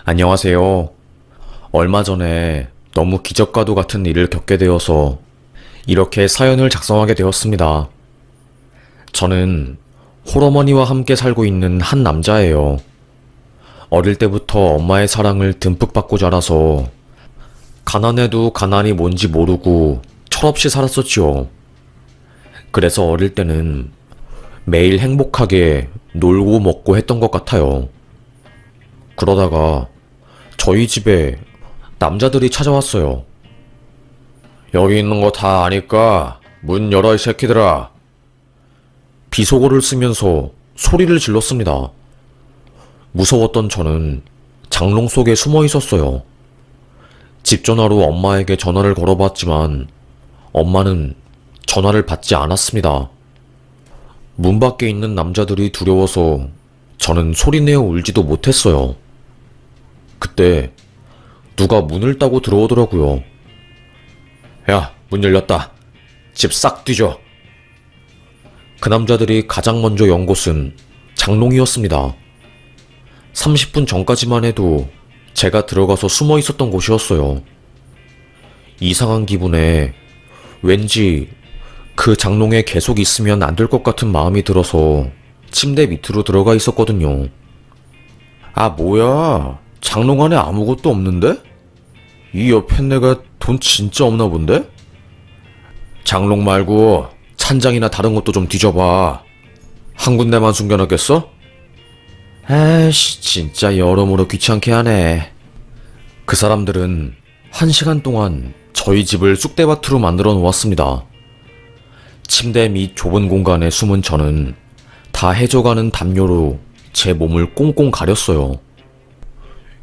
안녕하세요. 얼마 전에 너무 기적과도 같은 일을 겪게 되어서 이렇게 사연을 작성하게 되었습니다. 저는 홀어머니와 함께 살고 있는 한 남자예요. 어릴 때부터 엄마의 사랑을 듬뿍 받고 자라서 가난해도 가난이 뭔지 모르고 철없이 살았었지요. 그래서 어릴 때는 매일 행복하게 놀고 먹고 했던 것 같아요. 그러다가 저희 집에 남자들이 찾아왔어요. 여기 있는 거 다 아니까 문 열어 이 새끼들아. 비속어를 쓰면서 소리를 질렀습니다. 무서웠던 저는 장롱 속에 숨어 있었어요. 집 전화로 엄마에게 전화를 걸어봤지만 엄마는 전화를 받지 않았습니다. 문 밖에 있는 남자들이 두려워서 저는 소리내어 울지도 못했어요. 그때 누가 문을 따고 들어오더라고요. 야, 문 열렸다. 집 싹 뒤져. 그 남자들이 가장 먼저 연 곳은 장롱이었습니다. 30분 전까지만 해도 제가 들어가서 숨어 있었던 곳이었어요. 이상한 기분에 왠지 그 장롱에 계속 있으면 안 될 것 같은 마음이 들어서 침대 밑으로 들어가 있었거든요. 아, 뭐야? 장롱 안에 아무것도 없는데? 이 옆에 내가 돈 진짜 없나 본데? 장롱 말고 찬장이나 다른 것도 좀 뒤져봐. 한 군데만 숨겨놨겠어? 에이씨, 진짜 여러모로 귀찮게 하네. 그 사람들은 1시간 동안 저희 집을 쑥대밭으로 만들어 놓았습니다. 침대 밑 좁은 공간에 숨은 저는 다 해져가는 담요로 제 몸을 꽁꽁 가렸어요.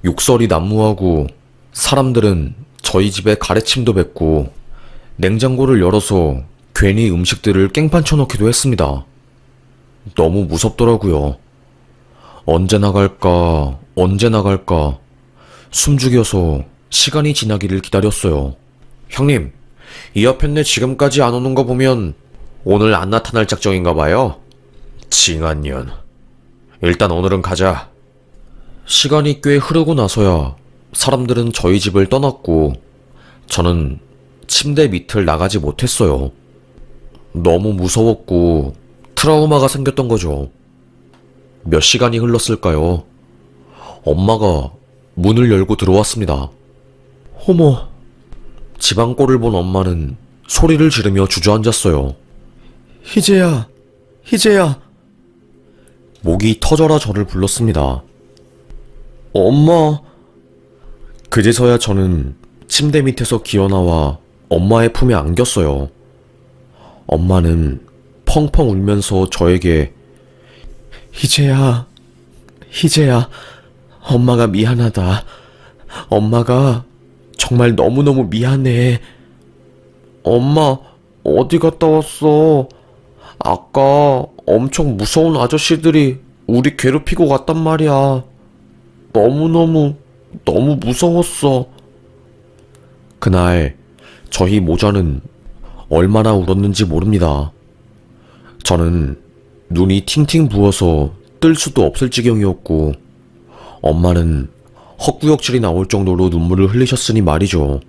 욕설이 난무하고 사람들은 저희 집에 가래침도 뱉고 냉장고를 열어서 괜히 음식들을 깽판 쳐놓기도 했습니다. 너무 무섭더라고요. 언제 나갈까 숨죽여서 시간이 지나기를 기다렸어요. 형님, 이 옆편네 지금까지 안 오는 거 보면 오늘 안 나타날 작정인가 봐요. 징한년. 일단 오늘은 가자. 시간이 꽤 흐르고 나서야 사람들은 저희 집을 떠났고 저는 침대 밑을 나가지 못했어요. 너무 무서웠고 트라우마가 생겼던 거죠. 몇 시간이 흘렀을까요? 엄마가 문을 열고 들어왔습니다. 어머. 집안 꼴을 본 엄마는 소리를 지르며 주저앉았어요. 희재야, 희재야. 목이 터져라 저를 불렀습니다. 엄마. 그제서야 저는 침대 밑에서 기어나와 엄마의 품에 안겼어요. 엄마는 펑펑 울면서 저에게 희재야, 희재야, 엄마가 미안하다. 엄마가 정말 너무너무 미안해. 엄마, 어디 갔다 왔어? 아까 엄청 무서운 아저씨들이 우리 괴롭히고 갔단 말이야. 너무 무서웠어. 그날 저희 모자는 얼마나 울었는지 모릅니다. 저는 눈이 팅팅 부어서 뜰 수도 없을 지경이었고 엄마는 헛구역질이 나올 정도로 눈물을 흘리셨으니 말이죠.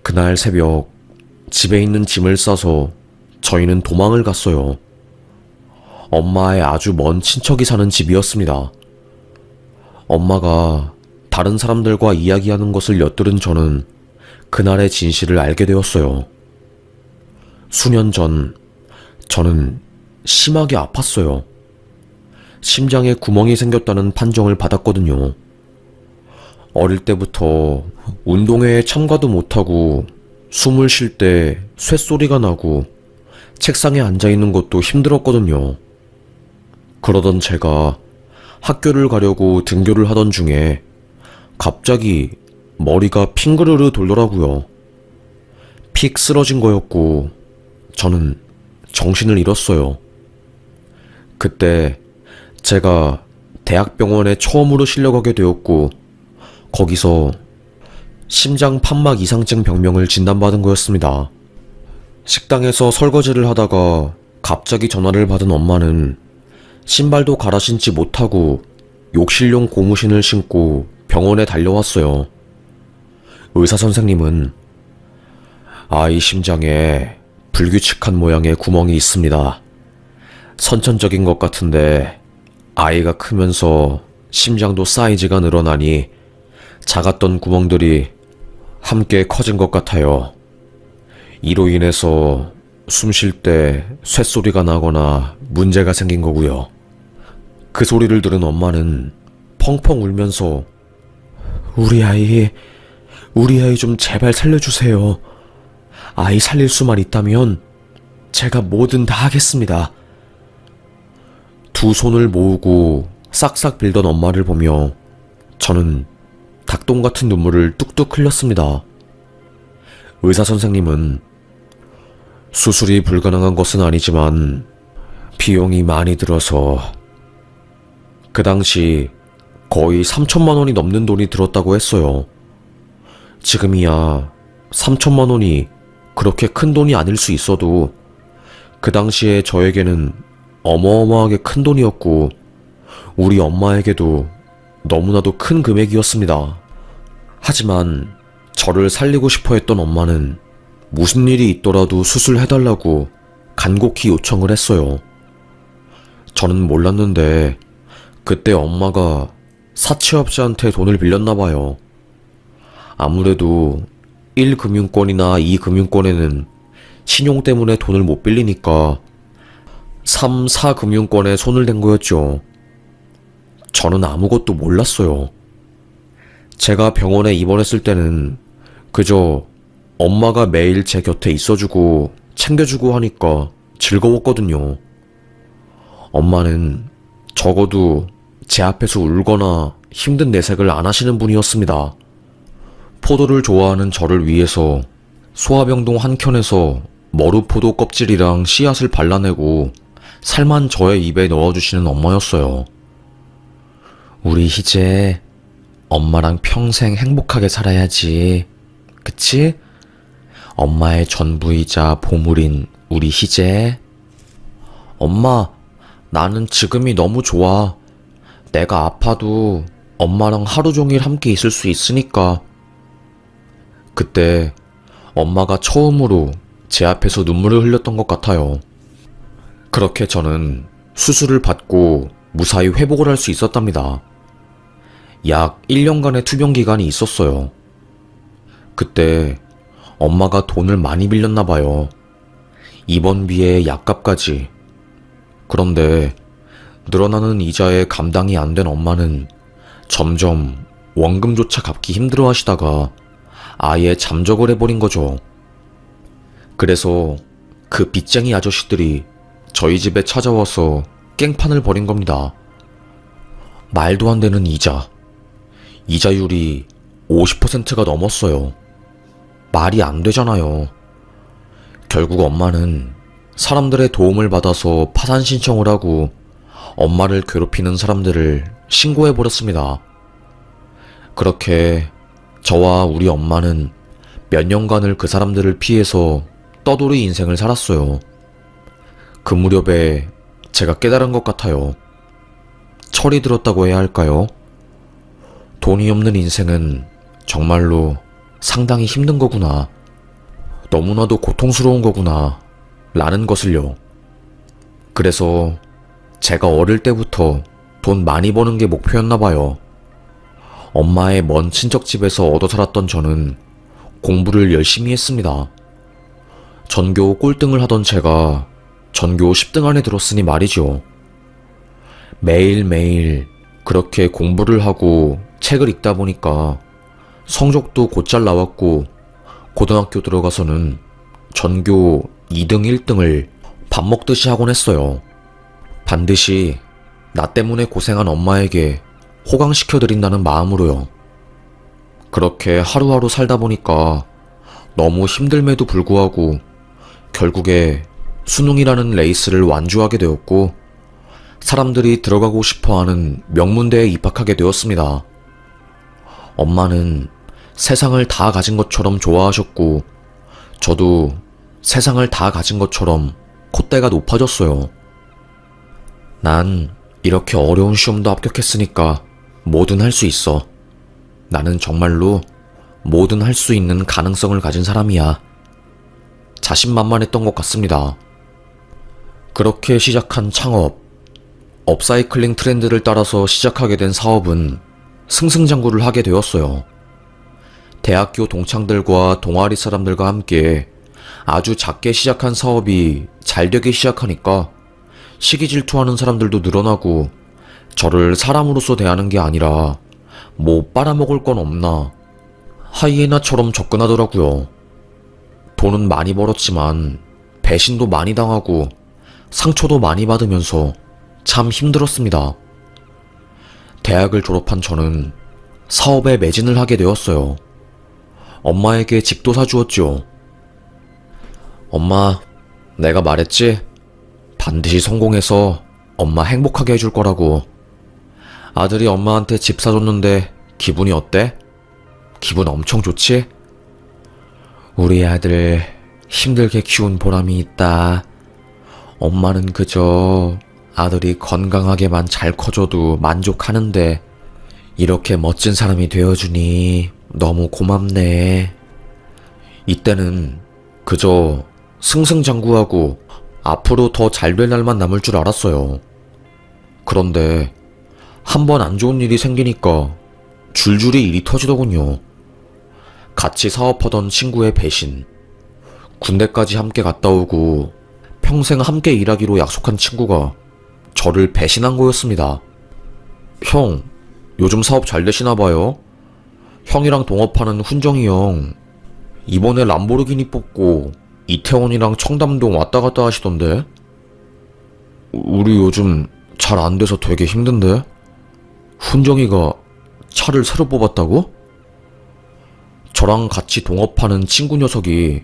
그날 새벽 집에 있는 짐을 싸서 저희는 도망을 갔어요. 엄마의 아주 먼 친척이 사는 집이었습니다. 엄마가 다른 사람들과 이야기하는 것을 엿들은 저는 그날의 진실을 알게 되었어요. 수년 전 저는 심하게 아팠어요. 심장에 구멍이 생겼다는 판정을 받았거든요. 어릴 때부터 운동회에 참가도 못하고 숨을 쉴 때 쇳소리가 나고 책상에 앉아있는 것도 힘들었거든요. 그러던 제가 학교를 가려고 등교를 하던 중에 갑자기 머리가 핑그르르 돌더라고요. 픽 쓰러진 거였고 저는 정신을 잃었어요. 그때 제가 대학병원에 처음으로 실려가게 되었고 거기서 심장 판막 이상증 병명을 진단받은 거였습니다. 식당에서 설거지를 하다가 갑자기 전화를 받은 엄마는 신발도 갈아 신지 못하고 욕실용 고무신을 신고 병원에 달려왔어요. 의사 선생님은 아이 심장에 불규칙한 모양의 구멍이 있습니다. 선천적인 것 같은데 아이가 크면서 심장도 사이즈가 늘어나니 작았던 구멍들이 함께 커진 것 같아요. 이로 인해서 숨 쉴 때 쇳소리가 나거나 문제가 생긴 거고요. 그 소리를 들은 엄마는 펑펑 울면서 우리 아이 좀 제발 살려주세요. 아이 살릴 수만 있다면 제가 뭐든 다 하겠습니다. 두 손을 모으고 싹싹 빌던 엄마를 보며 저는 닭똥 같은 눈물을 뚝뚝 흘렸습니다. 의사 선생님은 수술이 불가능한 것은 아니지만 비용이 많이 들어서 그 당시 거의 3천만 원이 넘는 돈이 들었다고 했어요. 지금이야 3천만 원이 그렇게 큰 돈이 아닐 수 있어도 그 당시에 저에게는 어마어마하게 큰 돈이었고 우리 엄마에게도 너무나도 큰 금액이었습니다. 하지만 저를 살리고 싶어 했던 엄마는 무슨 일이 있더라도 수술해달라고 간곡히 요청을 했어요. 저는 몰랐는데 그때 엄마가 사채업자한테 돈을 빌렸나봐요. 아무래도 1금융권이나 2금융권에는 신용 때문에 돈을 못 빌리니까 3, 4금융권에 손을 댄 거였죠. 저는 아무것도 몰랐어요. 제가 병원에 입원했을 때는 그저 엄마가 매일 제 곁에 있어주고 챙겨주고 하니까 즐거웠거든요. 엄마는 적어도 제 앞에서 울거나 힘든 내색을 안 하시는 분이었습니다. 포도를 좋아하는 저를 위해서 소화병동 한켠에서 머루포도 껍질이랑 씨앗을 발라내고 살만 저의 입에 넣어주시는 엄마였어요. 우리 희재, 엄마랑 평생 행복하게 살아야지. 그치? 엄마의 전부이자 보물인 우리 희재. 엄마, 나는 지금이 너무 좋아. 내가 아파도 엄마랑 하루 종일 함께 있을 수 있으니까. 그때 엄마가 처음으로 제 앞에서 눈물을 흘렸던 것 같아요. 그렇게 저는 수술을 받고 무사히 회복을 할 수 있었답니다. 약 1년간의 투병 기간이 있었어요. 그때 엄마가 돈을 많이 빌렸나 봐요. 입원비에 약값까지. 그런데 늘어나는 이자에 감당이 안 된 엄마는 점점 원금조차 갚기 힘들어 하시다가 아예 잠적을 해버린 거죠. 그래서 그 빚쟁이 아저씨들이 저희 집에 찾아와서 깽판을 벌인 겁니다. 말도 안 되는 이자. 이자율이 50%가 넘었어요. 말이 안 되잖아요. 결국 엄마는 사람들의 도움을 받아서 파산 신청을 하고 엄마를 괴롭히는 사람들을 신고해버렸습니다. 그렇게 저와 우리 엄마는 몇 년간을 그 사람들을 피해서 떠돌이 인생을 살았어요. 그 무렵에 제가 깨달은 것 같아요. 철이 들었다고 해야 할까요? 돈이 없는 인생은 정말로 상당히 힘든 거구나. 너무나도 고통스러운 거구나. 라는 것을요. 그래서 제가 어릴 때부터 돈 많이 버는 게 목표였나 봐요. 엄마의 먼 친척집에서 얻어 살았던 저는 공부를 열심히 했습니다. 전교 꼴등을 하던 제가 전교 10등 안에 들었으니 말이죠. 매일매일 그렇게 공부를 하고 책을 읽다 보니까 성적도 곧잘 나왔고 고등학교 들어가서는 전교 2등 1등을 밥 먹듯이 하곤 했어요. 반드시 나 때문에 고생한 엄마에게 호강시켜드린다는 마음으로요. 그렇게 하루하루 살다 보니까 너무 힘듦에도 불구하고 결국에 수능이라는 레이스를 완주하게 되었고 사람들이 들어가고 싶어하는 명문대에 입학하게 되었습니다. 엄마는 세상을 다 가진 것처럼 좋아하셨고 저도 세상을 다 가진 것처럼 콧대가 높아졌어요. 난 이렇게 어려운 시험도 합격했으니까 뭐든 할 수 있어. 나는 정말로 뭐든 할 수 있는 가능성을 가진 사람이야. 자신만만했던 것 같습니다. 그렇게 시작한 창업, 업사이클링 트렌드를 따라서 시작하게 된 사업은 승승장구를 하게 되었어요. 대학교 동창들과 동아리 사람들과 함께 아주 작게 시작한 사업이 잘 되기 시작하니까 시기 질투하는 사람들도 늘어나고 저를 사람으로서 대하는 게 아니라 뭐 빨아먹을 건 없나 하이에나처럼 접근하더라고요. 돈은 많이 벌었지만 배신도 많이 당하고 상처도 많이 받으면서 참 힘들었습니다. 대학을 졸업한 저는 사업에 매진을 하게 되었어요. 엄마에게 집도 사주었죠. 엄마, 내가 말했지? 반드시 성공해서 엄마 행복하게 해줄 거라고. 아들이 엄마한테 집 사줬는데 기분이 어때? 기분 엄청 좋지? 우리 아들 힘들게 키운 보람이 있다. 엄마는 그저 아들이 건강하게만 잘 커줘도 만족하는데 이렇게 멋진 사람이 되어주니 너무 고맙네. 이때는 그저 승승장구하고 앞으로 더 잘 될 날만 남을 줄 알았어요. 그런데 한번 안 좋은 일이 생기니까 줄줄이 일이 터지더군요. 같이 사업하던 친구의 배신, 군대까지 함께 갔다 오고 평생 함께 일하기로 약속한 친구가 저를 배신한 거였습니다. 형, 요즘 사업 잘 되시나 봐요? 형이랑 동업하는 훈정이 형, 이번에 람보르기니 뽑고 이태원이랑 청담동 왔다 갔다 하시던데? 우리 요즘 잘 안 돼서 되게 힘든데? 훈정이가 차를 새로 뽑았다고? 저랑 같이 동업하는 친구 녀석이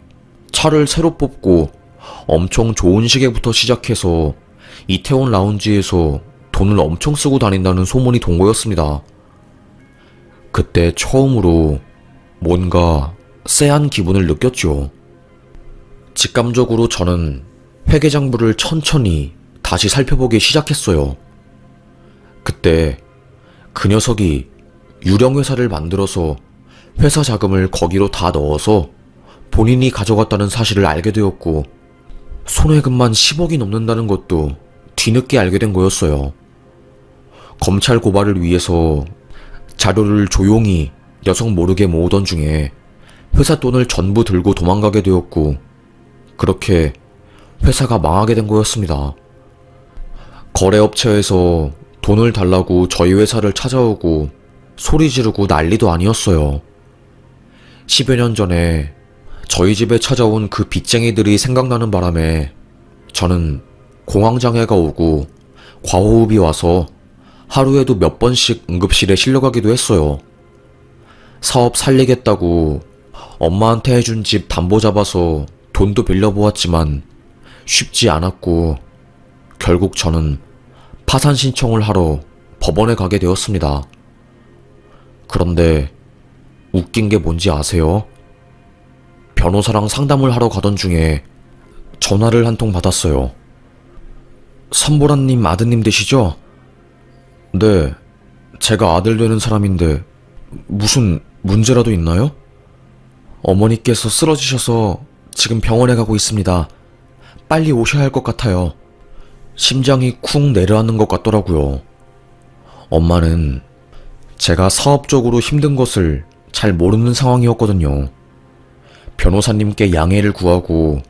차를 새로 뽑고 엄청 좋은 시계부터 시작해서 이태원 라운지에서 돈을 엄청 쓰고 다닌다는 소문이 돈 거였습니다. 그때 처음으로 뭔가 쎄한 기분을 느꼈죠. 직감적으로 저는 회계장부를 천천히 다시 살펴보기 시작했어요. 그때 그 녀석이 유령회사를 만들어서 회사 자금을 거기로 다 넣어서 본인이 가져갔다는 사실을 알게 되었고 손해금만 10억이 넘는다는 것도 뒤늦게 알게 된 거였어요. 검찰 고발을 위해서 자료를 조용히 녀석 모르게 모으던 중에 회사 돈을 전부 들고 도망가게 되었고 그렇게 회사가 망하게 된 거였습니다. 거래업체에서 돈을 달라고 저희 회사를 찾아오고 소리 지르고 난리도 아니었어요. 10여 년 전에 저희 집에 찾아온 그 빚쟁이들이 생각나는 바람에 저는 공황장애가 오고 과호흡이 와서 하루에도 몇 번씩 응급실에 실려가기도 했어요. 사업 살리겠다고 엄마한테 해준 집 담보 잡아서 돈도 빌려보았지만 쉽지 않았고 결국 저는 파산 신청을 하러 법원에 가게 되었습니다. 그런데 웃긴 게 뭔지 아세요? 변호사랑 상담을 하러 가던 중에 전화를 한 통 받았어요. 선보라님 아드님 되시죠? 네, 제가 아들 되는 사람인데 무슨 문제라도 있나요? 어머니께서 쓰러지셔서 지금 병원에 가고 있습니다. 빨리 오셔야 할 것 같아요. 심장이 쿵 내려앉는 것 같더라고요. 엄마는 제가 사업적으로 힘든 것을 잘 모르는 상황이었거든요. 변호사님께 양해를 구하고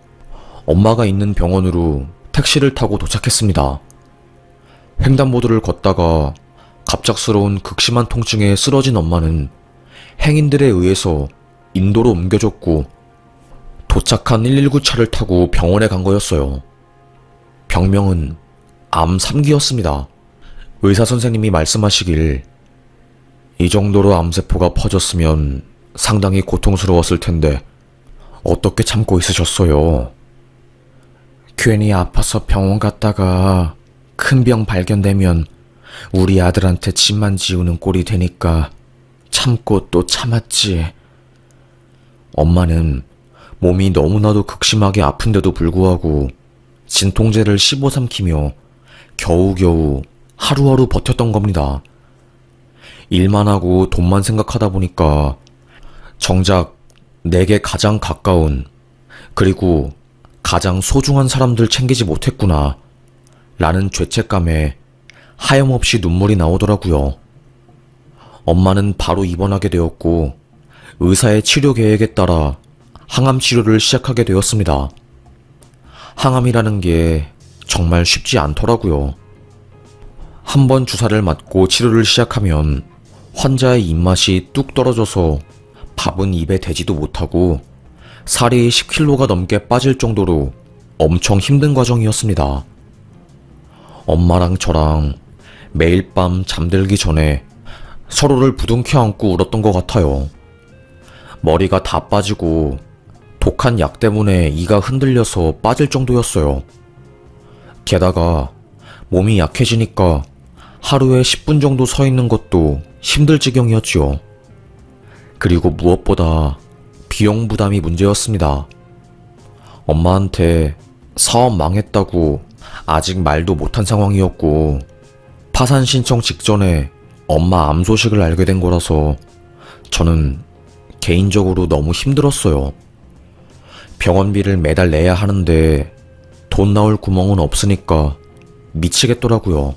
엄마가 있는 병원으로 택시를 타고 도착했습니다. 횡단보도를 걷다가 갑작스러운 극심한 통증에 쓰러진 엄마는 행인들에 의해서 인도로 옮겨졌고 도착한 119차를 타고 병원에 간 거였어요. 병명은 암 3기였습니다. 의사 선생님이 말씀하시길 이 정도로 암세포가 퍼졌으면 상당히 고통스러웠을 텐데 어떻게 참고 있으셨어요? 괜히 아파서 병원 갔다가 큰 병 발견되면 우리 아들한테 집만 지우는 꼴이 되니까 참고 또 참았지. 엄마는 몸이 너무나도 극심하게 아픈데도 불구하고 진통제를 씹어 삼키며 겨우겨우 하루하루 버텼던 겁니다. 일만 하고 돈만 생각하다 보니까 정작 내게 가장 가까운 그리고 가장 소중한 사람들 챙기지 못했구나 라는 죄책감에 하염없이 눈물이 나오더라고요. 엄마는 바로 입원하게 되었고 의사의 치료 계획에 따라 항암 치료를 시작하게 되었습니다. 항암이라는 게 정말 쉽지 않더라고요. 한 번 주사를 맞고 치료를 시작하면 환자의 입맛이 뚝 떨어져서 밥은 입에 대지도 못하고 살이 10kg가 넘게 빠질 정도로 엄청 힘든 과정이었습니다. 엄마랑 저랑 매일 밤 잠들기 전에 서로를 부둥켜 안고 울었던 것 같아요. 머리가 다 빠지고 독한 약 때문에 이가 흔들려서 빠질 정도였어요. 게다가 몸이 약해지니까 하루에 10분 정도 서 있는 것도 힘들 지경이었지요. 그리고 무엇보다 비용 부담이 문제였습니다. 엄마한테 사업 망했다고 아직 말도 못한 상황이었고 파산 신청 직전에 엄마 암 소식을 알게 된 거라서 저는 개인적으로 너무 힘들었어요. 병원비를 매달 내야 하는데 돈 나올 구멍은 없으니까 미치겠더라고요.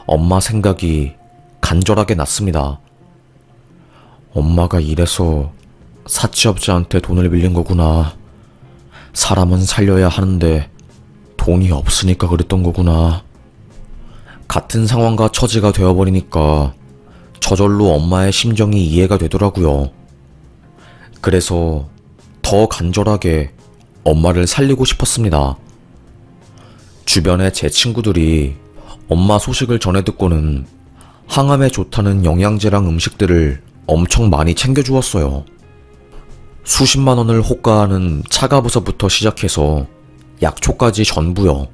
엄마 생각이 간절하게 났습니다. 엄마가 이래서 사치업자한테 돈을 빌린 거구나. 사람은 살려야 하는데 돈이 없으니까 그랬던 거구나. 같은 상황과 처지가 되어버리니까 저절로 엄마의 심정이 이해가 되더라고요. 그래서 더 간절하게 엄마를 살리고 싶었습니다. 주변에 제 친구들이 엄마 소식을 전해 듣고는 항암에 좋다는 영양제랑 음식들을 엄청 많이 챙겨주었어요. 수십만 원을 호가하는 차가버섯부터 시작해서 약초까지 전부요.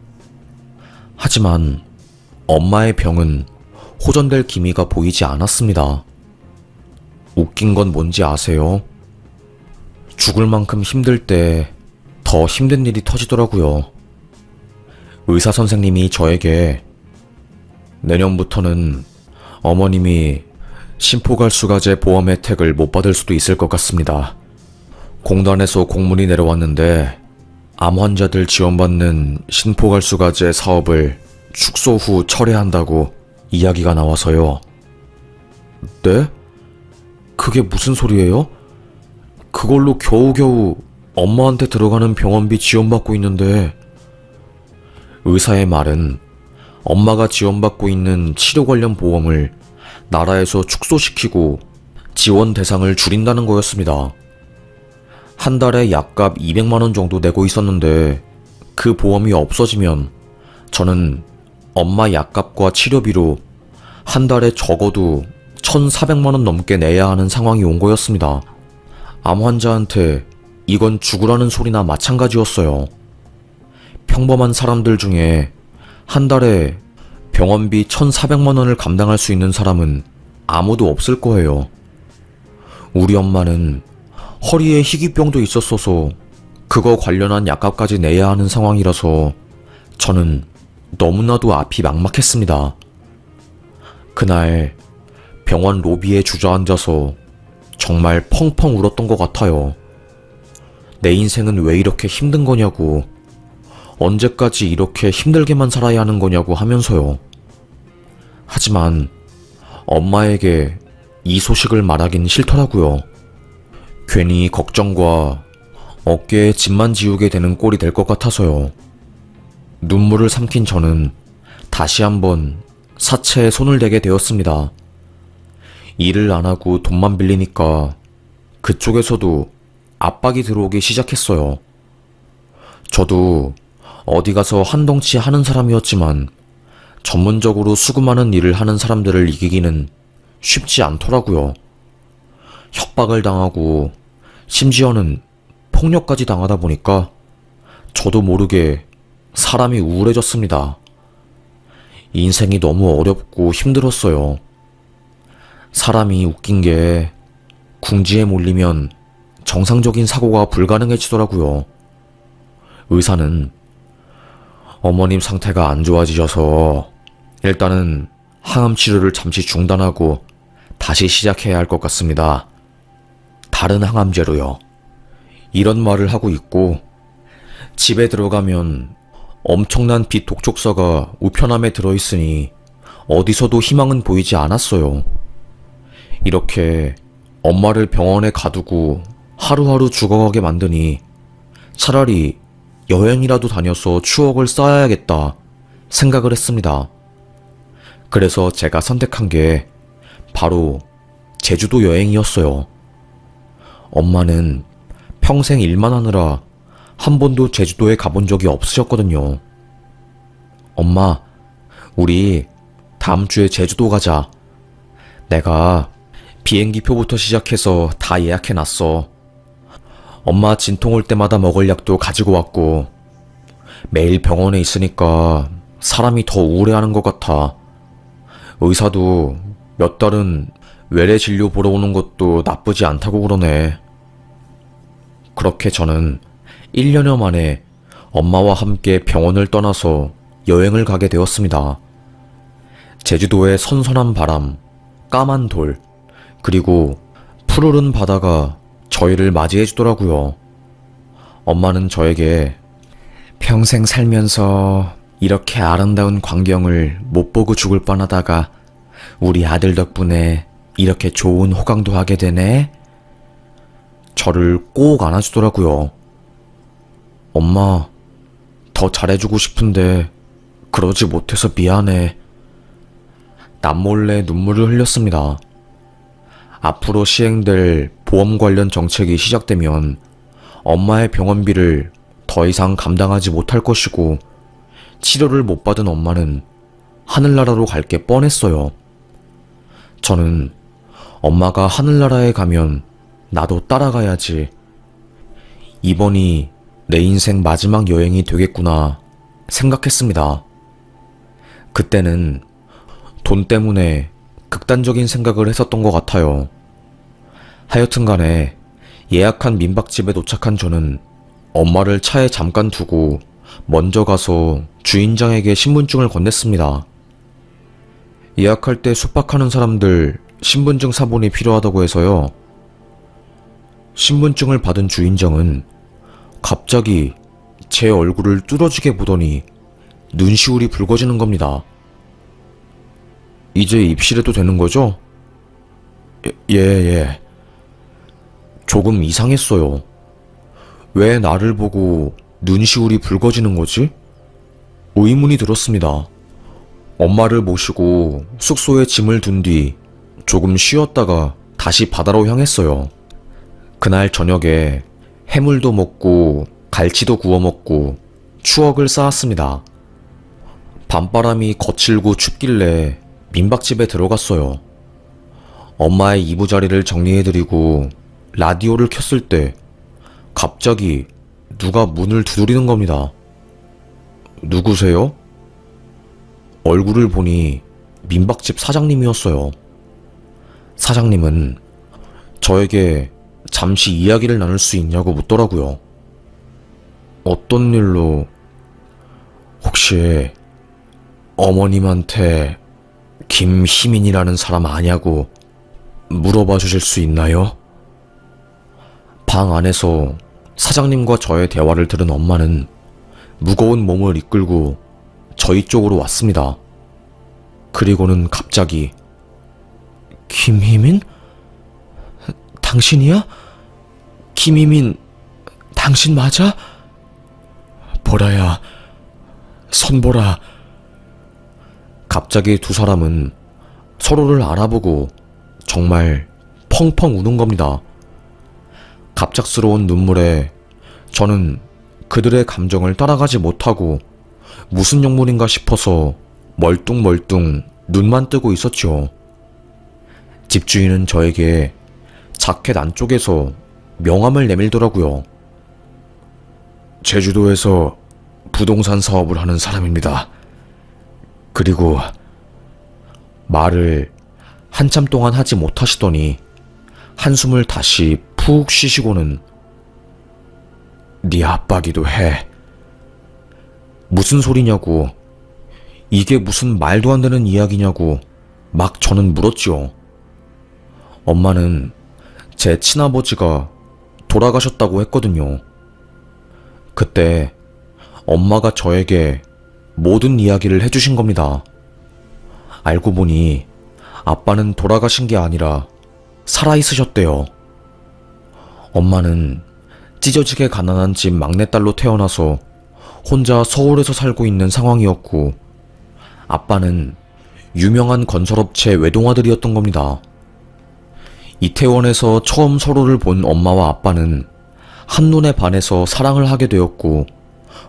하지만 엄마의 병은 호전될 기미가 보이지 않았습니다. 웃긴 건 뭔지 아세요? 죽을 만큼 힘들 때 더 힘든 일이 터지더라고요. 의사 선생님이 저에게 내년부터는 어머님이 심포갈수가제 보험 혜택을 못 받을 수도 있을 것 같습니다. 공단에서 공문이 내려왔는데 암 환자들 지원받는 심포갈수가제 사업을 축소 후 철회한다고 이야기가 나와서요. 네? 그게 무슨 소리예요? 그걸로 겨우겨우 엄마한테 들어가는 병원비 지원받고 있는데. 의사의 말은 엄마가 지원받고 있는 치료 관련 보험을 나라에서 축소시키고 지원 대상을 줄인다는 거였습니다. 한 달에 약값 200만원 정도 내고 있었는데 그 보험이 없어지면 저는 엄마 약값과 치료비로 한 달에 적어도 1,400만원 넘게 내야 하는 상황이 온 거였습니다. 암 환자한테 이건 죽으라는 소리나 마찬가지였어요. 평범한 사람들 중에 한 달에 병원비 1,400만원을 감당할 수 있는 사람은 아무도 없을 거예요. 우리 엄마는 허리에 희귀병도 있었어서 그거 관련한 약값까지 내야 하는 상황이라서 저는 너무나도 앞이 막막했습니다. 그날 병원 로비에 주저앉아서 정말 펑펑 울었던 것 같아요. 내 인생은 왜 이렇게 힘든 거냐고, 언제까지 이렇게 힘들게만 살아야 하는 거냐고 하면서요. 하지만 엄마에게 이 소식을 말하긴 싫더라고요. 괜히 걱정과 어깨에 짐만 지우게 되는 꼴이 될 것 같아서요. 눈물을 삼킨 저는 다시 한번 사채에 손을 대게 되었습니다. 일을 안 하고 돈만 빌리니까 그쪽에서도 압박이 들어오기 시작했어요. 저도 어디 가서 한덩치 하는 사람이었지만 전문적으로 수금하는 일을 하는 사람들을 이기기는 쉽지 않더라고요. 협박을 당하고 심지어는 폭력까지 당하다 보니까 저도 모르게 사람이 우울해졌습니다. 인생이 너무 어렵고 힘들었어요. 사람이 웃긴 게 궁지에 몰리면 정상적인 사고가 불가능해지더라고요. 의사는 어머님 상태가 안 좋아지셔서 일단은 항암 치료를 잠시 중단하고 다시 시작해야 할 것 같습니다. 다른 항암제로요. 이런 말을 하고 있고 집에 들어가면 엄청난 빛 독촉사가 우편함에 들어있으니 어디서도 희망은 보이지 않았어요. 이렇게 엄마를 병원에 가두고 하루하루 죽어가게 만드니 차라리 여행이라도 다녀서 추억을 쌓아야겠다 생각을 했습니다. 그래서 제가 선택한 게 바로 제주도 여행이었어요. 엄마는 평생 일만 하느라 한 번도 제주도에 가본 적이 없으셨거든요. 엄마, 우리 다음 주에 제주도 가자. 내가 비행기표부터 시작해서 다 예약해놨어. 엄마 진통 올 때마다 먹을 약도 가지고 왔고 매일 병원에 있으니까 사람이 더 우울해하는 것 같아. 의사도 몇 달은 외래 진료 보러 오는 것도 나쁘지 않다고 그러네. 그렇게 저는 1년여 만에 엄마와 함께 병원을 떠나서 여행을 가게 되었습니다. 제주도의 선선한 바람, 까만 돌, 그리고 푸르른 바다가 저희를 맞이해 주더라고요. 엄마는 저에게 평생 살면서 이렇게 아름다운 광경을 못 보고 죽을 뻔하다가 우리 아들 덕분에 이렇게 좋은 호강도 하게 되네? 저를 꼭 안아주더라고요. 엄마, 더 잘해주고 싶은데 그러지 못해서 미안해. 남몰래 눈물을 흘렸습니다. 앞으로 시행될 보험 관련 정책이 시작되면 엄마의 병원비를 더 이상 감당하지 못할 것이고 치료를 못 받은 엄마는 하늘나라로 갈 게 뻔했어요. 저는 엄마가 하늘나라에 가면 나도 따라가야지. 이번이 내 인생 마지막 여행이 되겠구나 생각했습니다. 그때는 돈 때문에 극단적인 생각을 했었던 것 같아요. 하여튼 간에 예약한 민박집에 도착한 저는 엄마를 차에 잠깐 두고 먼저 가서 주인장에게 신분증을 건넸습니다. 예약할 때 숙박하는 사람들 신분증 사본이 필요하다고 해서요. 신분증을 받은 주인장은 갑자기 제 얼굴을 뚫어지게 보더니 눈시울이 붉어지는 겁니다. 이제 입실해도 되는 거죠? 예. 조금 이상했어요. 왜 나를 보고 눈시울이 붉어지는 거지? 의문이 들었습니다. 엄마를 모시고 숙소에 짐을 둔 뒤 조금 쉬었다가 다시 바다로 향했어요. 그날 저녁에 해물도 먹고 갈치도 구워 먹고 추억을 쌓았습니다. 밤바람이 거칠고 춥길래 민박집에 들어갔어요. 엄마의 이부자리를 정리해드리고 라디오를 켰을 때 갑자기 누가 문을 두드리는 겁니다. 누구세요? 얼굴을 보니 민박집 사장님이었어요. 사장님은 저에게 잠시 이야기를 나눌 수 있냐고 묻더라고요. 어떤 일로? 혹시 어머님한테 김희민이라는 사람 아냐고 물어봐 주실 수 있나요? 방 안에서 사장님과 저의 대화를 들은 엄마는 무거운 몸을 이끌고 저희 쪽으로 왔습니다. 그리고는 갑자기 김희민? 당신이야? 김희민, 당신 맞아? 보라야, 선보라. 갑자기 두 사람은 서로를 알아보고 정말 펑펑 우는 겁니다. 갑작스러운 눈물에 저는 그들의 감정을 따라가지 못하고 무슨 영문인가 싶어서 멀뚱멀뚱 눈만 뜨고 있었죠. 집주인은 저에게 자켓 안쪽에서 명함을 내밀더라고요. 제주도에서 부동산 사업을 하는 사람입니다. 그리고 말을 한참 동안 하지 못하시더니 한숨을 다시 푹 쉬시고는 네 아빠기도 해. 무슨 소리냐고. 이게 무슨 말도 안 되는 이야기냐고 막 저는 물었지요. 엄마는 제 친아버지가 돌아가셨다고 했거든요. 그때 엄마가 저에게 모든 이야기를 해주신 겁니다. 알고 보니 아빠는 돌아가신 게 아니라 살아있으셨대요. 엄마는 찢어지게 가난한 집 막내딸로 태어나서 혼자 서울에서 살고 있는 상황이었고, 아빠는 유명한 건설업체 외동아들이었던 겁니다. 이태원에서 처음 서로를 본 엄마와 아빠는 한눈에 반해서 사랑을 하게 되었고,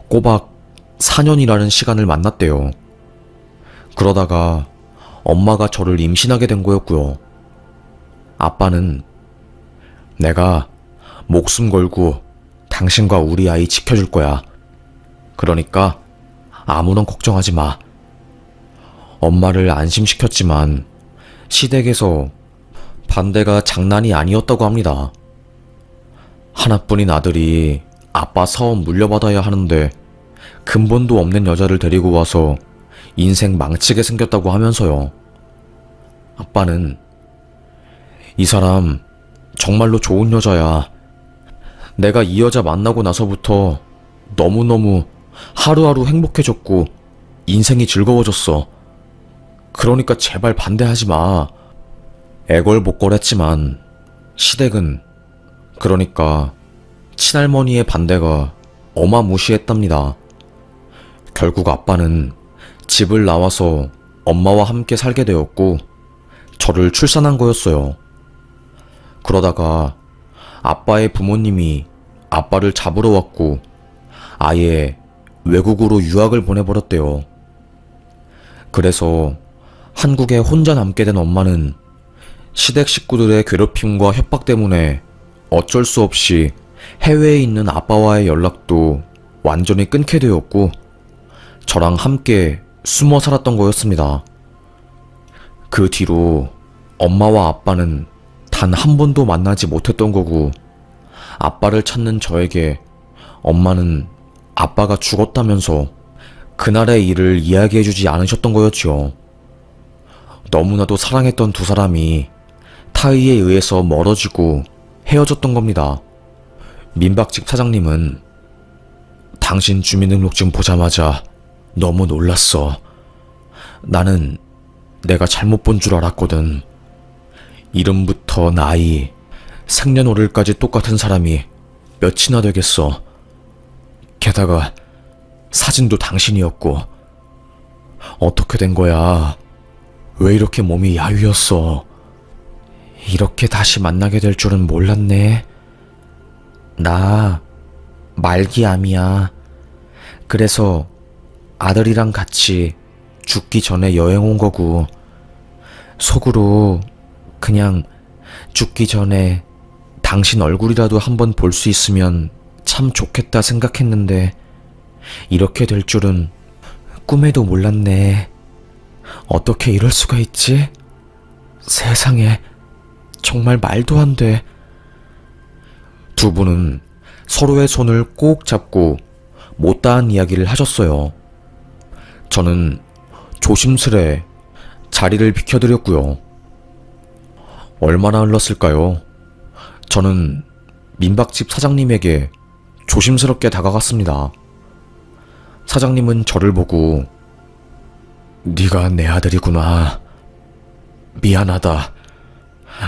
꼬박 4년이라는 시간을 만났대요. 그러다가 엄마가 저를 임신하게 된 거였고요. 아빠는 내가 목숨 걸고 당신과 우리 아이 지켜줄 거야. 그러니까 아무런 걱정하지 마. 엄마를 안심시켰지만 시댁에서 반대가 장난이 아니었다고 합니다. 하나뿐인 아들이 아빠 사업 물려받아야 하는데 근본도 없는 여자를 데리고 와서 인생 망치게 생겼다고 하면서요. 아빠는 이 사람 정말로 좋은 여자야. 내가 이 여자 만나고 나서부터 너무너무 하루하루 행복해졌고 인생이 즐거워졌어. 그러니까 제발 반대하지 마. 애걸복걸했지만 시댁은, 그러니까 친할머니의 반대가 어마무시했답니다. 결국 아빠는 집을 나와서 엄마와 함께 살게 되었고 저를 출산한 거였어요. 그러다가 아빠의 부모님이 아빠를 잡으러 왔고 아예 외국으로 유학을 보내버렸대요. 그래서 한국에 혼자 남게 된 엄마는 시댁 식구들의 괴롭힘과 협박 때문에 어쩔 수 없이 해외에 있는 아빠와의 연락도 완전히 끊게 되었고 저랑 함께 숨어 살았던 거였습니다. 그 뒤로 엄마와 아빠는 단 한 번도 만나지 못했던 거고, 아빠를 찾는 저에게 엄마는 아빠가 죽었다면서 그날의 일을 이야기해주지 않으셨던 거였죠. 너무나도 사랑했던 두 사람이 타의에 의해서 멀어지고 헤어졌던 겁니다. 민박집 사장님은 당신 주민등록증 보자마자 너무 놀랐어. 나는 내가 잘못 본 줄 알았거든. 이름부터 나이, 생년월일까지 똑같은 사람이 몇이나 되겠어. 게다가 사진도 당신이었고. 어떻게 된 거야? 왜 이렇게 몸이 야위었어? 이렇게 다시 만나게 될 줄은 몰랐네. 나 말기암이야. 그래서 아들이랑 같이 죽기 전에 여행 온 거고, 속으로 그냥 죽기 전에 당신 얼굴이라도 한번 볼 수 있으면 참 좋겠다 생각했는데 이렇게 될 줄은 꿈에도 몰랐네. 어떻게 이럴 수가 있지? 세상에, 정말 말도 안 돼. 두 분은 서로의 손을 꼭 잡고 못다한 이야기를 하셨어요. 저는 조심스레 자리를 비켜드렸고요. 얼마나 흘렀을까요? 저는 민박집 사장님에게 조심스럽게 다가갔습니다. 사장님은 저를 보고 네가 내 아들이구나. 미안하다.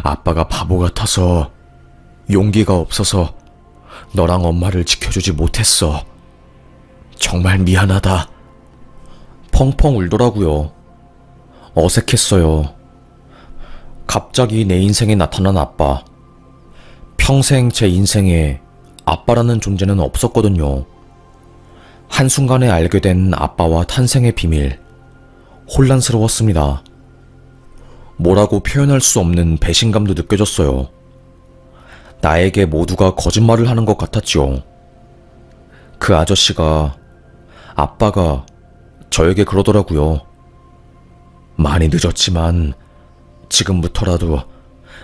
아빠가 바보 같아서 용기가 없어서 너랑 엄마를 지켜주지 못했어. 정말 미안하다. 펑펑 울더라고요. 어색했어요. 갑자기 내 인생에 나타난 아빠. 평생 제 인생에 아빠라는 존재는 없었거든요. 한순간에 알게 된 아빠와 탄생의 비밀. 혼란스러웠습니다. 뭐라고 표현할 수 없는 배신감도 느껴졌어요. 나에게 모두가 거짓말을 하는 것 같았지요. 그 아저씨가, 아빠가 저에게 그러더라고요. 많이 늦었지만 지금부터라도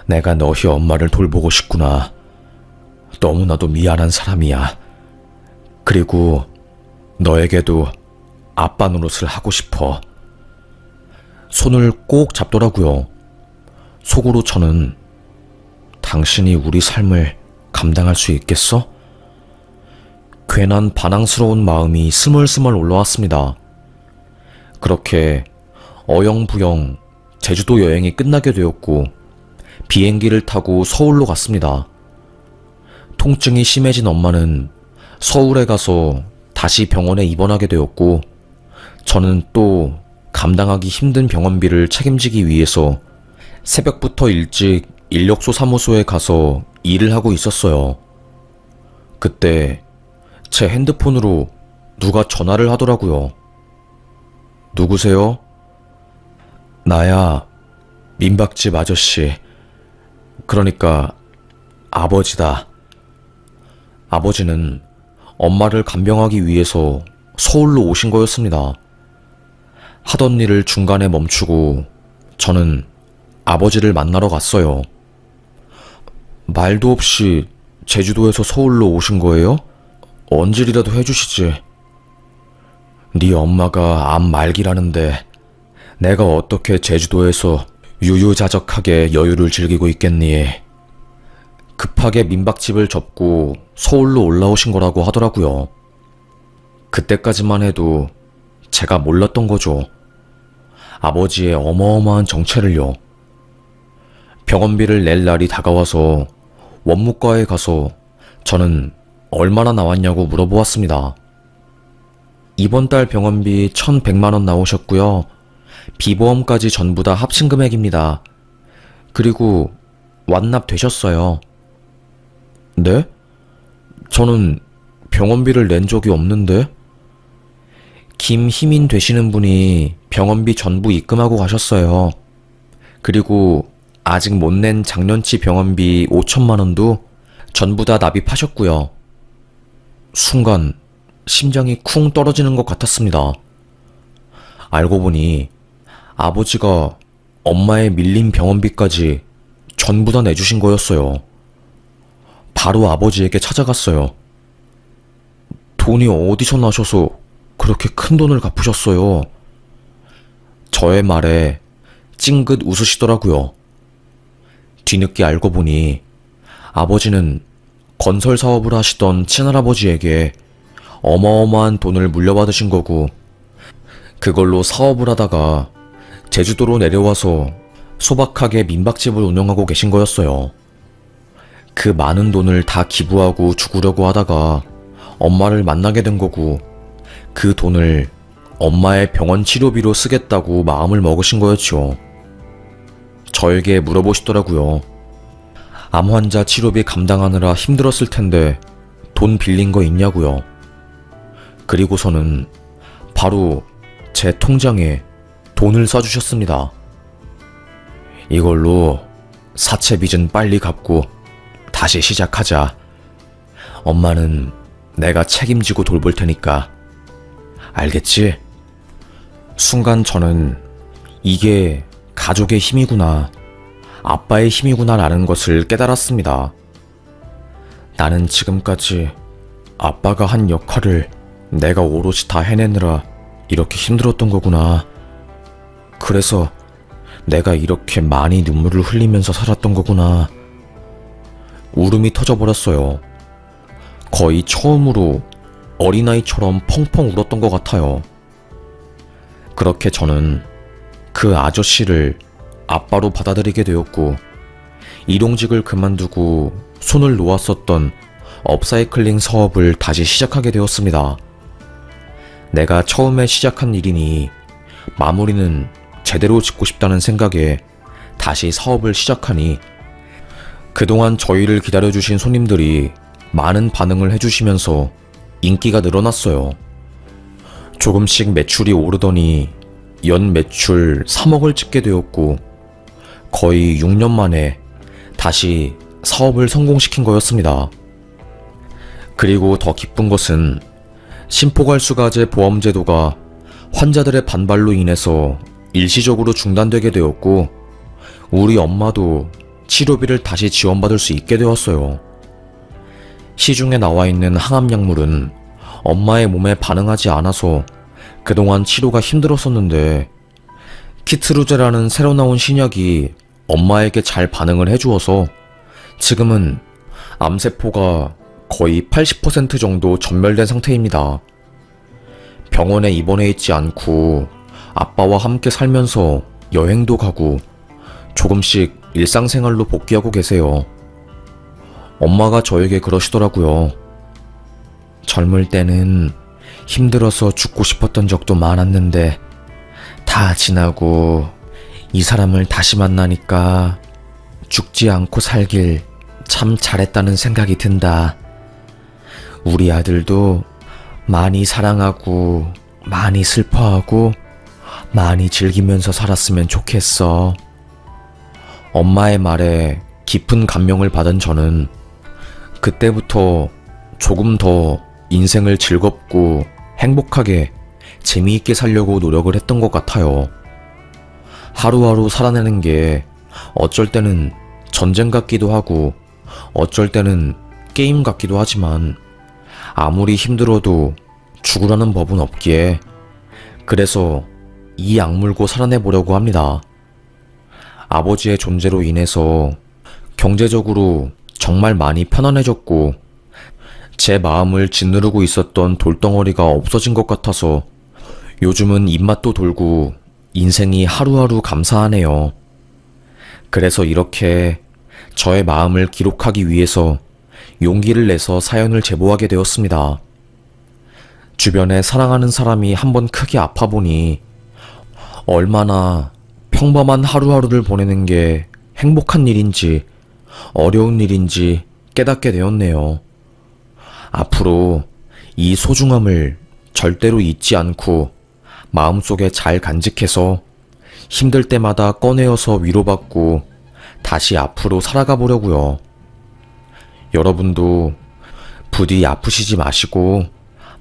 내가 너희 엄마를 돌보고 싶구나. 너무나도 미안한 사람이야. 그리고 너에게도 아빠 노릇을 하고 싶어. 손을 꼭 잡더라고요. 속으로 저는 당신이 우리 삶을 감당할 수 있겠어? 괜한 반항스러운 마음이 스멀스멀 올라왔습니다. 그렇게 어영부영 제주도 여행이 끝나게 되었고 비행기를 타고 서울로 갔습니다. 통증이 심해진 엄마는 서울에 가서 다시 병원에 입원하게 되었고 저는 또 감당하기 힘든 병원비를 책임지기 위해서 새벽부터 일찍 인력소 사무소에 가서 일을 하고 있었어요. 그때 제 핸드폰으로 누가 전화를 하더라고요. 누구세요? 나야, 민박집 아저씨. 그러니까 아버지다. 아버지는 엄마를 간병하기 위해서 서울로 오신 거였습니다. 하던 일을 중간에 멈추고 저는 아버지를 만나러 갔어요. 말도 없이 제주도에서 서울로 오신 거예요? 언질이라도 해주시지. 네 엄마가 암 말기라는데 내가 어떻게 제주도에서 유유자적하게 여유를 즐기고 있겠니? 급하게 민박집을 접고 서울로 올라오신 거라고 하더라고요. 그때까지만 해도 제가 몰랐던 거죠. 아버지의 어마어마한 정체를요. 병원비를 낼 날이 다가와서 원무과에 가서 저는 얼마나 나왔냐고 물어보았습니다. 이번 달 병원비 1,100만 원 나오셨고요. 비보험까지 전부 다 합친 금액입니다. 그리고 완납되셨어요. 네? 저는 병원비를 낸 적이 없는데? 김희민 되시는 분이 병원비 전부 입금하고 가셨어요. 그리고 아직 못 낸 작년치 병원비 5천만 원도 전부 다 납입하셨고요. 순간 심장이 쿵 떨어지는 것 같았습니다. 알고 보니 아버지가 엄마의 밀린 병원비까지 전부 다 내주신 거였어요. 바로 아버지에게 찾아갔어요. 돈이 어디서 나셔서 그렇게 큰 돈을 갚으셨어요? 저의 말에 찡긋 웃으시더라고요. 뒤늦게 알고 보니 아버지는 건설 사업을 하시던 친할아버지에게 어마어마한 돈을 물려받으신 거고 그걸로 사업을 하다가 제주도로 내려와서 소박하게 민박집을 운영하고 계신 거였어요. 그 많은 돈을 다 기부하고 죽으려고 하다가 엄마를 만나게 된 거고 그 돈을 엄마의 병원 치료비로 쓰겠다고 마음을 먹으신 거였죠. 저에게 물어보시더라고요. 암 환자 치료비 감당하느라 힘들었을 텐데 돈 빌린 거 있냐고요. 그리고서는 바로 제 통장에 돈을 써주셨습니다. 이걸로 사채 빚은 빨리 갚고 다시 시작하자. 엄마는 내가 책임지고 돌볼 테니까. 알겠지? 순간 저는 이게 가족의 힘이구나, 아빠의 힘이구나 라는 것을 깨달았습니다. 나는 지금까지 아빠가 한 역할을 내가 오롯이 다 해내느라 이렇게 힘들었던 거구나. 그래서 내가 이렇게 많이 눈물을 흘리면서 살았던 거구나. 울음이 터져버렸어요. 거의 처음으로 어린아이처럼 펑펑 울었던 것 같아요. 그렇게 저는 그 아저씨를 아빠로 받아들이게 되었고 일용직을 그만두고 손을 놓았었던 업사이클링 사업을 다시 시작하게 되었습니다. 내가 처음에 시작한 일이니 마무리는 제대로 짓고 싶다는 생각에 다시 사업을 시작하니 그동안 저희를 기다려주신 손님들이 많은 반응을 해주시면서 인기가 늘어났어요. 조금씩 매출이 오르더니 연 매출 3억을 찍게 되었고 거의 6년 만에 다시 사업을 성공시킨 거였습니다. 그리고 더 기쁜 것은 심포괄수가제 보험제도가 환자들의 반발로 인해서 일시적으로 중단되게 되었고 우리 엄마도 치료비를 다시 지원받을 수 있게 되었어요. 시중에 나와 있는 항암약물은 엄마의 몸에 반응하지 않아서 그동안 치료가 힘들었었는데 키트루제라는 새로 나온 신약이 엄마에게 잘 반응을 해주어서 지금은 암세포가 거의 80% 정도 전멸된 상태입니다. 병원에 입원해 있지 않고 아빠와 함께 살면서 여행도 가고 조금씩 일상생활로 복귀하고 계세요. 엄마가 저에게 그러시더라고요. 젊을 때는 힘들어서 죽고 싶었던 적도 많았는데 다 지나고 이 사람을 다시 만나니까 죽지 않고 살길 참 잘했다는 생각이 든다. 우리 아들도 많이 사랑하고 많이 슬퍼하고 많이 즐기면서 살았으면 좋겠어. 엄마의 말에 깊은 감명을 받은 저는 그때부터 조금 더 인생을 즐겁고 행복하게 재미있게 살려고 노력을 했던 것 같아요. 하루하루 살아내는 게 어쩔 때는 전쟁 같기도 하고 어쩔 때는 게임 같기도 하지만 아무리 힘들어도 죽으라는 법은 없기에 그래서 이 악물고 살아내보려고 합니다. 아버지의 존재로 인해서 경제적으로 정말 많이 편안해졌고 제 마음을 짓누르고 있었던 돌덩어리가 없어진 것 같아서 요즘은 입맛도 돌고 인생이 하루하루 감사하네요. 그래서 이렇게 저의 마음을 기록하기 위해서 용기를 내서 사연을 제보하게 되었습니다. 주변에 사랑하는 사람이 한번 크게 아파보니 얼마나 평범한 하루하루를 보내는 게 행복한 일인지 어려운 일인지 깨닫게 되었네요. 앞으로 이 소중함을 절대로 잊지 않고 마음속에 잘 간직해서 힘들 때마다 꺼내어서 위로받고 다시 앞으로 살아가 보려고요. 여러분도 부디 아프시지 마시고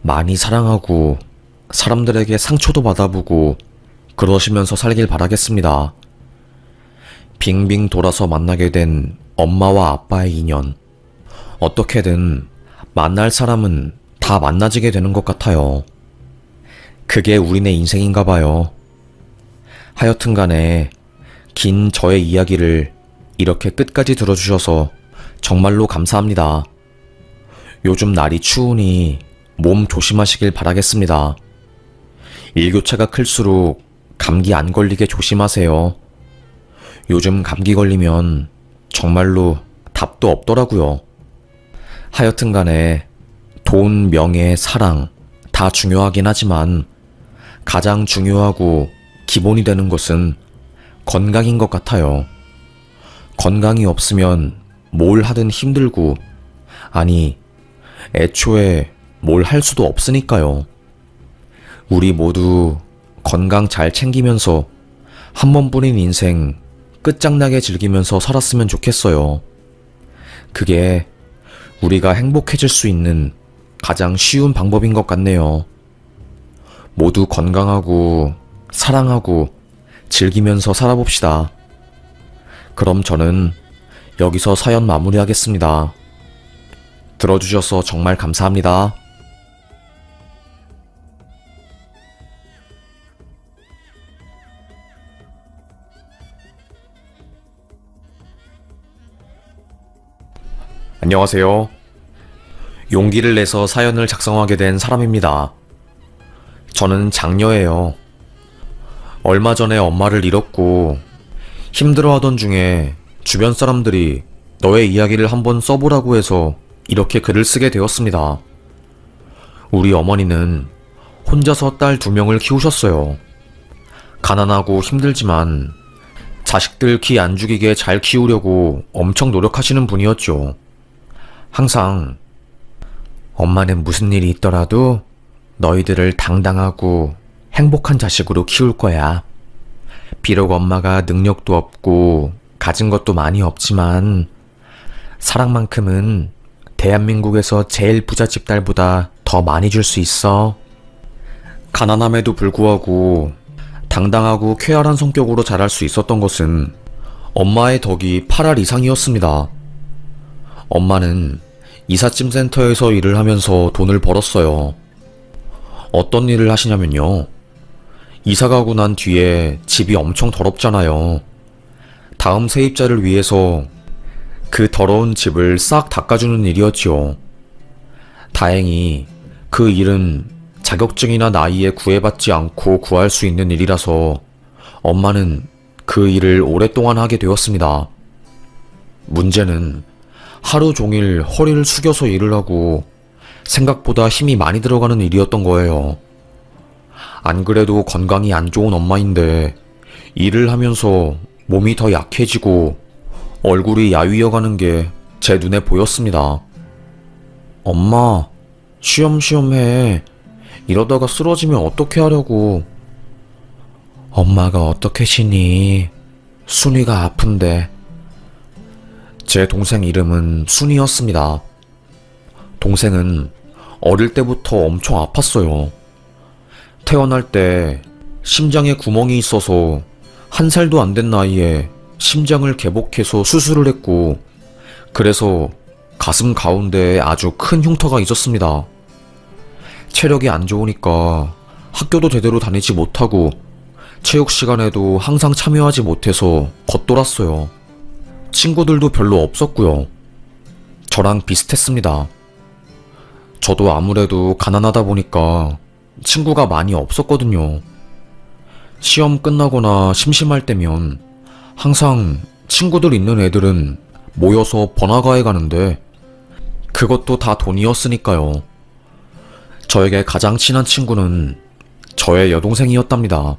많이 사랑하고 사람들에게 상처도 받아보고 그러시면서 살길 바라겠습니다. 빙빙 돌아서 만나게 된 엄마와 아빠의 인연. 어떻게든 만날 사람은 다 만나지게 되는 것 같아요. 그게 우리네 인생인가 봐요. 하여튼 간에 긴 저의 이야기를 이렇게 끝까지 들어주셔서 정말로 감사합니다. 요즘 날이 추우니 몸 조심하시길 바라겠습니다. 일교차가 클수록 감기 안 걸리게 조심하세요. 요즘 감기 걸리면 정말로 답도 없더라고요. 하여튼 간에 돈, 명예, 사랑 다 중요하긴 하지만 가장 중요하고 기본이 되는 것은 건강인 것 같아요. 건강이 없으면 뭘 하든 힘들고, 아니, 애초에 뭘 할 수도 없으니까요. 우리 모두 건강 잘 챙기면서 한 번뿐인 인생 끝장나게 즐기면서 살았으면 좋겠어요. 그게 우리가 행복해질 수 있는 가장 쉬운 방법인 것 같네요. 모두 건강하고 사랑하고 즐기면서 살아봅시다. 그럼 저는 여기서 사연 마무리하겠습니다. 들어주셔서 정말 감사합니다. 안녕하세요. 용기를 내서 사연을 작성하게 된 사람입니다. 저는 장녀예요. 얼마 전에 엄마를 잃었고 힘들어하던 중에 주변 사람들이 너의 이야기를 한번 써보라고 해서 이렇게 글을 쓰게 되었습니다. 우리 어머니는 혼자서 딸 2명을 키우셨어요. 가난하고 힘들지만 자식들 기 안 죽이게 잘 키우려고 엄청 노력하시는 분이었죠. 항상 엄마는 무슨 일이 있더라도 너희들을 당당하고 행복한 자식으로 키울 거야. 비록 엄마가 능력도 없고 가진 것도 많이 없지만 사랑만큼은 대한민국에서 제일 부잣집 딸보다 더 많이 줄 수 있어. 가난함에도 불구하고 당당하고 쾌활한 성격으로 자랄 수 있었던 것은 엄마의 덕이 8할 이상이었습니다. 엄마는 이삿짐 센터에서 일을 하면서 돈을 벌었어요. 어떤 일을 하시냐면요. 이사 가고 난 뒤에 집이 엄청 더럽잖아요. 다음 세입자를 위해서 그 더러운 집을 싹 닦아주는 일이었지요. 다행히 그 일은 자격증이나 나이에 구애받지 않고 구할 수 있는 일이라서 엄마는 그 일을 오랫동안 하게 되었습니다. 문제는 하루 종일 허리를 숙여서 일을 하고 생각보다 힘이 많이 들어가는 일이었던 거예요. 안 그래도 건강이 안 좋은 엄마인데 일을 하면서 몸이 더 약해지고 얼굴이 야위어가는 게 제 눈에 보였습니다. 엄마, 쉬엄쉬엄 해. 이러다가 쓰러지면 어떻게 하려고. 엄마가 어떻게 쉬니? 순이가 아픈데. 제 동생 이름은 순이였습니다. 동생은 어릴 때부터 엄청 아팠어요. 태어날 때 심장에 구멍이 있어서 1살도 안 된 나이에 심장을 개복해서 수술을 했고, 그래서 가슴 가운데에 아주 큰 흉터가 있었습니다. 체력이 안 좋으니까 학교도 제대로 다니지 못하고 체육 시간에도 항상 참여하지 못해서 겉돌았어요. 친구들도 별로 없었고요. 저랑 비슷했습니다. 저도 아무래도 가난하다 보니까 친구가 많이 없었거든요. 시험 끝나거나 심심할 때면 항상 친구들 있는 애들은 모여서 번화가에 가는데 그것도 다 돈이었으니까요. 저에게 가장 친한 친구는 저의 여동생이었답니다.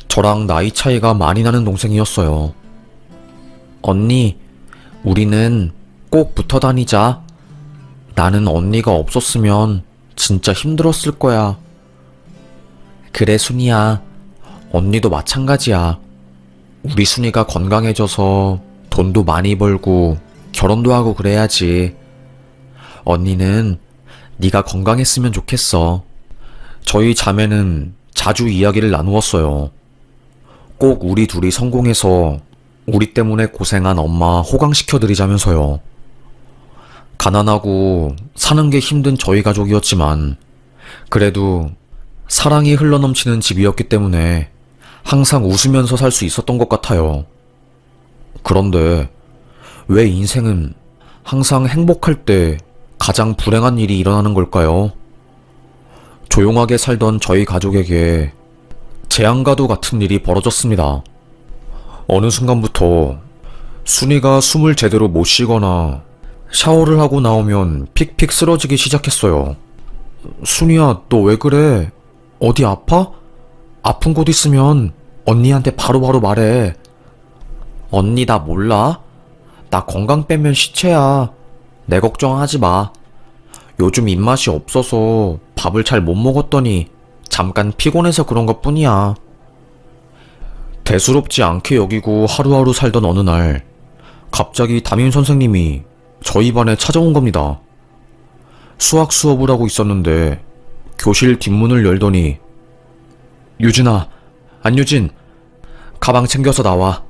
저랑 나이 차이가 많이 나는 동생이었어요. 언니, 우리는 꼭 붙어 다니자. 나는 언니가 없었으면 진짜 힘들었을 거야. 그래, 순이야. 언니도 마찬가지야. 우리 순이가 건강해져서 돈도 많이 벌고 결혼도 하고 그래야지. 언니는 네가 건강했으면 좋겠어. 저희 자매는 자주 이야기를 나누었어요. 꼭 우리 둘이 성공해서 우리 때문에 고생한 엄마 호강시켜드리자면서요. 가난하고 사는 게 힘든 저희 가족이었지만 그래도 사랑이 흘러넘치는 집이었기 때문에 항상 웃으면서 살 수 있었던 것 같아요. 그런데 왜 인생은 항상 행복할 때 가장 불행한 일이 일어나는 걸까요? 조용하게 살던 저희 가족에게 재앙과도 같은 일이 벌어졌습니다. 어느 순간부터 순이가 숨을 제대로 못 쉬거나 샤워를 하고 나오면 픽픽 쓰러지기 시작했어요. 순이야, 너 왜 그래? 어디 아파? 아픈 곳 있으면 언니한테 바로바로 말해. 언니 나 몰라? 나 건강 빼면 시체야. 내 걱정하지 마. 요즘 입맛이 없어서 밥을 잘 못 먹었더니 잠깐 피곤해서 그런 것 뿐이야. 대수롭지 않게 여기고 하루하루 살던 어느 날 갑자기 담임 선생님이 저희 반에 찾아온 겁니다. 수학 수업을 하고 있었는데 교실 뒷문을 열더니 유진아, 안유진, 가방 챙겨서 나와.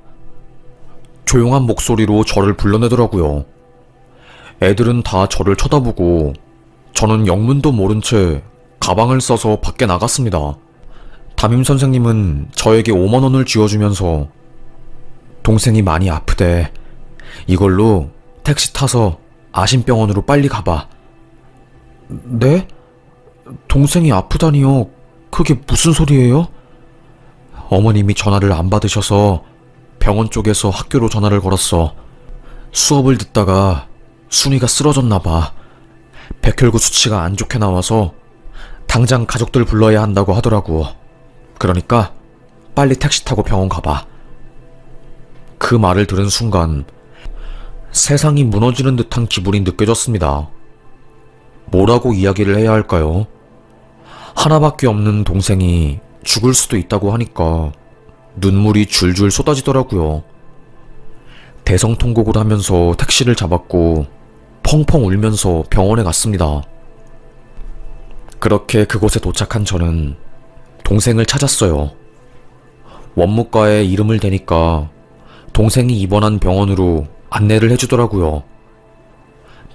조용한 목소리로 저를 불러내더라고요. 애들은 다 저를 쳐다보고 저는 영문도 모른 채 가방을 싸서 밖에 나갔습니다. 담임 선생님은 저에게 5만 원을 쥐어주면서 동생이 많이 아프대. 이걸로 택시 타서 아심병원으로 빨리 가봐. 네? 동생이 아프다니요? 그게 무슨 소리예요? 어머님이 전화를 안 받으셔서 병원 쪽에서 학교로 전화를 걸었어. 수업을 듣다가 순이가 쓰러졌나봐. 백혈구 수치가 안 좋게 나와서 당장 가족들 불러야 한다고 하더라고. 그러니까 빨리 택시 타고 병원 가봐. 그 말을 들은 순간 세상이 무너지는 듯한 기분이 느껴졌습니다. 뭐라고 이야기를 해야 할까요? 하나밖에 없는 동생이 죽을 수도 있다고 하니까 눈물이 줄줄 쏟아지더라고요. 대성통곡을 하면서 택시를 잡았고 펑펑 울면서 병원에 갔습니다. 그렇게 그곳에 도착한 저는 동생을 찾았어요. 원무과에 이름을 대니까 동생이 입원한 병원으로 안내를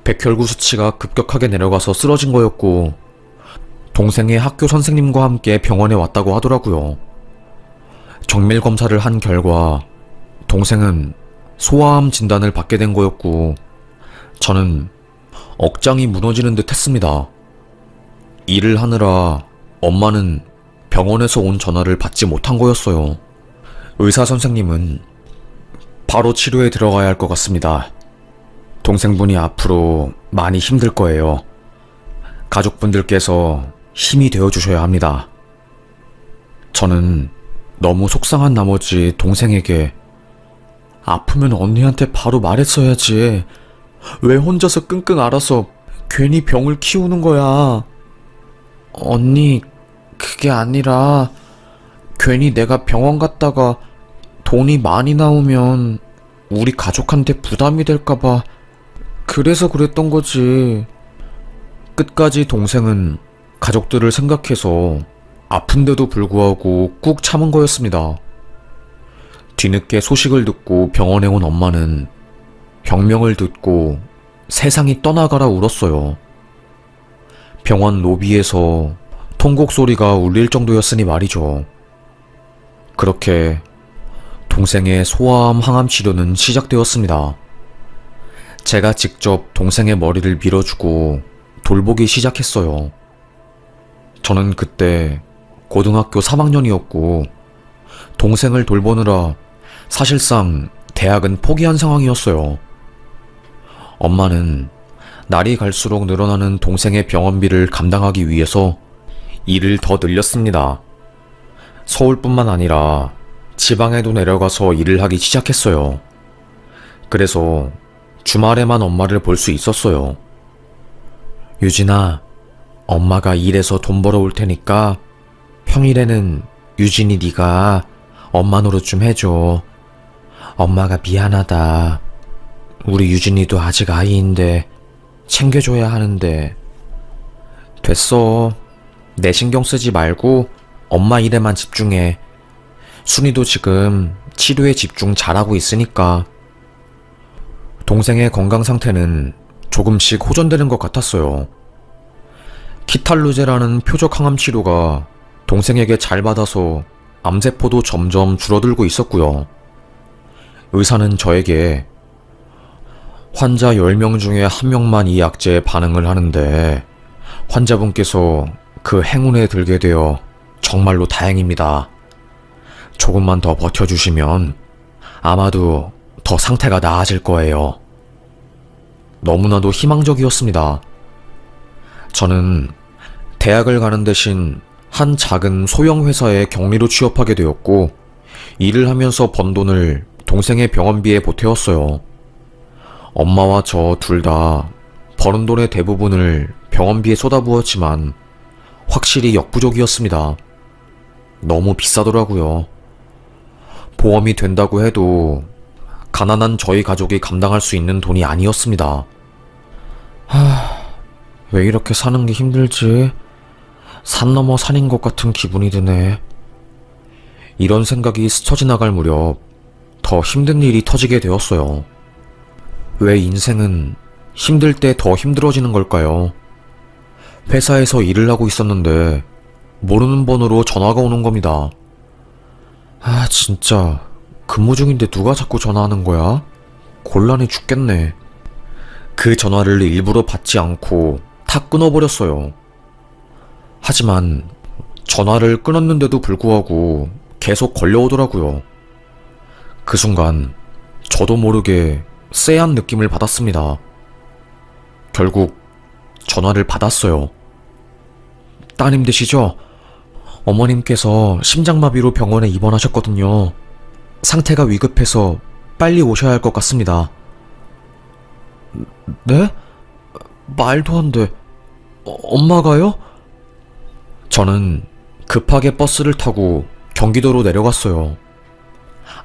백혈구 수치가 급격하게 내려가서 쓰러진 거였고 동생의 학교 선생님과 함께 병원에 왔다고 하더라고요. 정밀 검사를 한 결과 동생은 소아암 진단을 받게 된 거였고 저는 억장이 무너지는 듯 했습니다. 일을 하느라 엄마는 병원에서 온 전화를 받지 못한 거였어요. 의사 선생님은 바로 치료에 들어가야 할 것 같습니다. 동생분이 앞으로 많이 힘들 거예요. 가족분들께서 힘이 되어주셔야 합니다. 저는 너무 속상한 나머지 동생에게 아프면 언니한테 바로 말했어야지. 왜 혼자서 끙끙 앓아서 괜히 병을 키우는 거야. 언니, 그게 아니라 괜히 내가 병원 갔다가 돈이 많이 나오면 우리 가족한테 부담이 될까봐 그래서 그랬던 거지. 끝까지 동생은 가족들을 생각해서 아픈데도 불구하고 꾹 참은 거였습니다. 뒤늦게 소식을 듣고 병원에 온 엄마는 병명을 듣고 세상이 떠나가라 울었어요. 병원 로비에서 통곡 소리가 울릴 정도였으니 말이죠. 그렇게 동생의 소아암 항암 치료는 시작되었습니다. 제가 직접 동생의 머리를 밀어주고 돌보기 시작했어요. 저는 그때 고등학교 3학년이었고 동생을 돌보느라 사실상 대학은 포기한 상황이었어요. 엄마는 날이 갈수록 늘어나는 동생의 병원비를 감당하기 위해서 일을 더 늘렸습니다. 서울뿐만 아니라 지방에도 내려가서 일을 하기 시작했어요. 그래서 주말에만 엄마를 볼 수 있었어요. 유진아, 엄마가 일해서 돈 벌어올 테니까 평일에는 유진이 네가 엄마 노릇 좀 해줘. 엄마가 미안하다. 우리 유진이도 아직 아이인데 챙겨줘야 하는데. 됐어. 내 신경 쓰지 말고 엄마 일에만 집중해. 순이도 지금 치료에 집중 잘하고 있으니까. 동생의 건강 상태는 조금씩 호전되는 것 같았어요. 키탈루제라는 표적 항암 치료가 동생에게 잘 받아서 암세포도 점점 줄어들고 있었고요. 의사는 저에게 환자 10명 중에 1명만 이 약제에 반응을 하는데 환자분께서 그 행운에 들게 되어 정말로 다행입니다. 조금만 더 버텨주시면 아마도 더 상태가 나아질 거예요. 너무나도 희망적이었습니다. 저는 대학을 가는 대신 한 작은 소형 회사에 격리로 취업하게 되었고 일을 하면서 번 돈을 동생의 병원비에 보태었어요. 엄마와 저 둘 다 버는 돈의 대부분을 병원비에 쏟아부었지만 확실히 역부족이었습니다. 너무 비싸더라고요. 보험이 된다고 해도 가난한 저희 가족이 감당할 수 있는 돈이 아니었습니다. 왜 이렇게 사는 게 힘들지? 산 넘어 산인 것 같은 기분이 드네. 이런 생각이 스쳐 지나갈 무렵 더 힘든 일이 터지게 되었어요. 왜 인생은 힘들 때 더 힘들어지는 걸까요? 회사에서 일을 하고 있었는데 모르는 번호로 전화가 오는 겁니다. 진짜 근무 중인데 누가 자꾸 전화하는 거야? 곤란해 죽겠네. 그 전화를 일부러 받지 않고 탁 끊어버렸어요. 하지만 전화를 끊었는데도 불구하고 계속 걸려오더라고요. 그 순간 저도 모르게 쎄한 느낌을 받았습니다. 결국 전화를 받았어요. 따님 되시죠? 어머님께서 심장마비로 병원에 입원하셨거든요. 상태가 위급해서 빨리 오셔야 할 것 같습니다. 네? 말도 안 돼. 엄마가요? 저는 급하게 버스를 타고 경기도로 내려갔어요.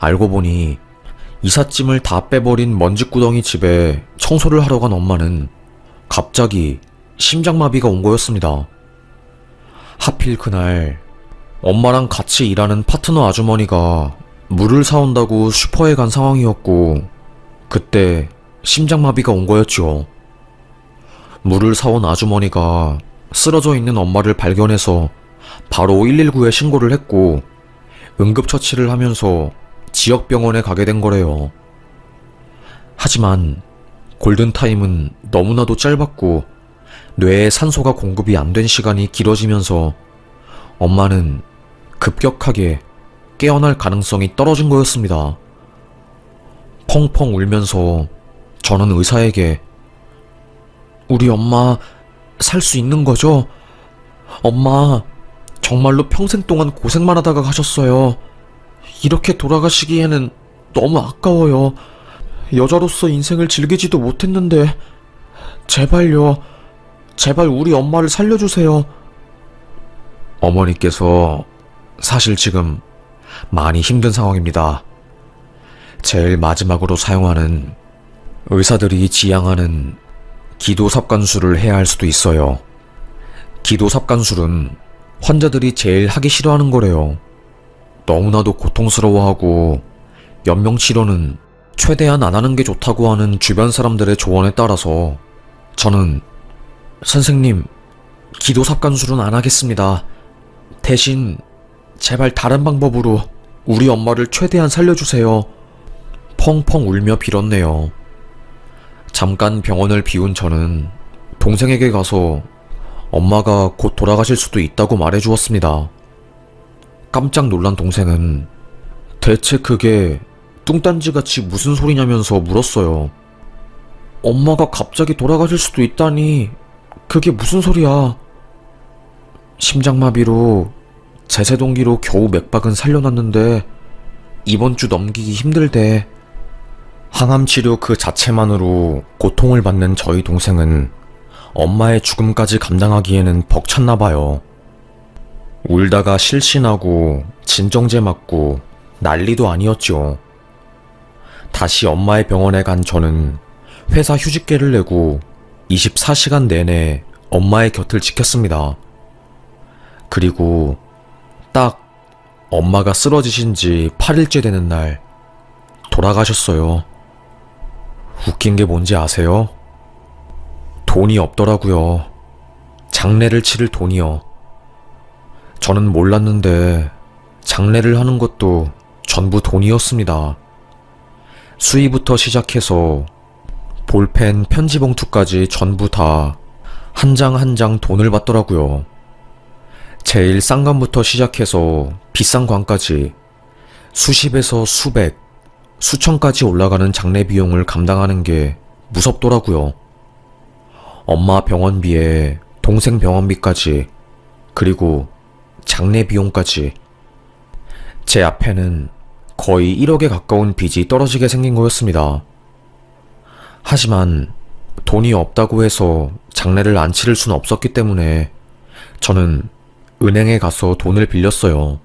알고 보니 이삿짐을 다 빼버린 먼지구덩이 집에 청소를 하러 간 엄마는 갑자기 심장마비가 온 거였습니다. 하필 그날 엄마랑 같이 일하는 파트너 아주머니가 물을 사온다고 슈퍼에 간 상황이었고 그때 심장마비가 온 거였죠. 물을 사온 아주머니가 쓰러져 있는 엄마를 발견해서 바로 119에 신고를 했고 응급처치를 하면서 지역병원에 가게 된 거래요. 하지만 골든타임은 너무나도 짧았고 뇌에 산소가 공급이 안 된 시간이 길어지면서 엄마는 급격하게 깨어날 가능성이 떨어진 거였습니다. 펑펑 울면서 저는 의사에게 "우리 엄마 살 수 있는 거죠? 엄마 정말로 평생 동안 고생만 하다가 가셨어요. 이렇게 돌아가시기에는 너무 아까워요. 여자로서 인생을 즐기지도 못했는데 제발요. 제발 우리 엄마를 살려주세요." 어머니께서 사실 지금 많이 힘든 상황입니다. 제일 마지막으로 사용하는 의사들이 지향하는 기도삽관술을 해야 할 수도 있어요. 기도삽관술은 환자들이 제일 하기 싫어하는 거래요. 너무나도 고통스러워하고 연명치료는 최대한 안 하는 게 좋다고 하는 주변 사람들의 조언에 따라서 저는 "선생님, 기도삽관술은 안 하겠습니다. 대신 제발 다른 방법으로 우리 엄마를 최대한 살려주세요." 펑펑 울며 빌었네요. 잠깐 병원을 비운 저는 동생에게 가서 엄마가 곧 돌아가실 수도 있다고 말해주었습니다. 깜짝 놀란 동생은 대체 그게 뚱딴지같이 무슨 소리냐면서 물었어요. "엄마가 갑자기 돌아가실 수도 있다니 그게 무슨 소리야?" "심장마비로 제세동기로 겨우 맥박은 살려놨는데 이번 주 넘기기 힘들대." 항암치료 그 자체만으로 고통을 받는 저희 동생은 엄마의 죽음까지 감당하기에는 벅찼나봐요. 울다가 실신하고 진정제 맞고 난리도 아니었죠. 다시 엄마의 병원에 간 저는 회사 휴직계를 내고 24시간 내내 엄마의 곁을 지켰습니다. 그리고 딱 엄마가 쓰러지신 지 8일째 되는 날 돌아가셨어요. 웃긴 게 뭔지 아세요? 돈이 없더라고요. 장례를 치를 돈이요. 저는 몰랐는데 장례를 하는 것도 전부 돈이었습니다. 수의부터 시작해서 볼펜, 편지봉투까지 전부 다 한 장 한 장 돈을 받더라고요. 제일 싼 관부터 시작해서 비싼 관까지 수십에서 수백, 수천까지 올라가는 장례 비용을 감당하는 게 무섭더라고요. 엄마 병원비에 동생 병원비까지, 그리고 장례 비용까지. 제 앞에는 거의 1억에 가까운 빚이 떨어지게 생긴 거였습니다. 하지만 돈이 없다고 해서 장례를 안 치를 수는 없었기 때문에 저는 은행에 가서 돈을 빌렸어요.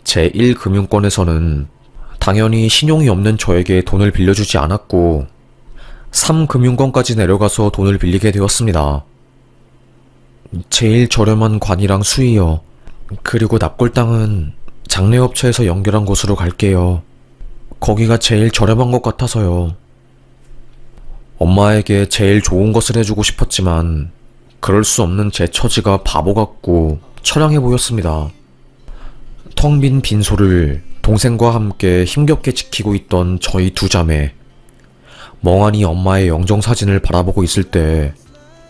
제1금융권에서는 당연히 신용이 없는 저에게 돈을 빌려주지 않았고 3금융권까지 내려가서 돈을 빌리게 되었습니다. 제일 저렴한 관이랑 수의요. 그리고 납골당은 장례업체에서 연결한 곳으로 갈게요. 거기가 제일 저렴한 것 같아서요. 엄마에게 제일 좋은 것을 해주고 싶었지만 그럴 수 없는 제 처지가 바보 같고 처량해 보였습니다. 텅 빈 빈소를 동생과 함께 힘겹게 지키고 있던 저희 두 자매. 멍하니 엄마의 영정사진을 바라보고 있을 때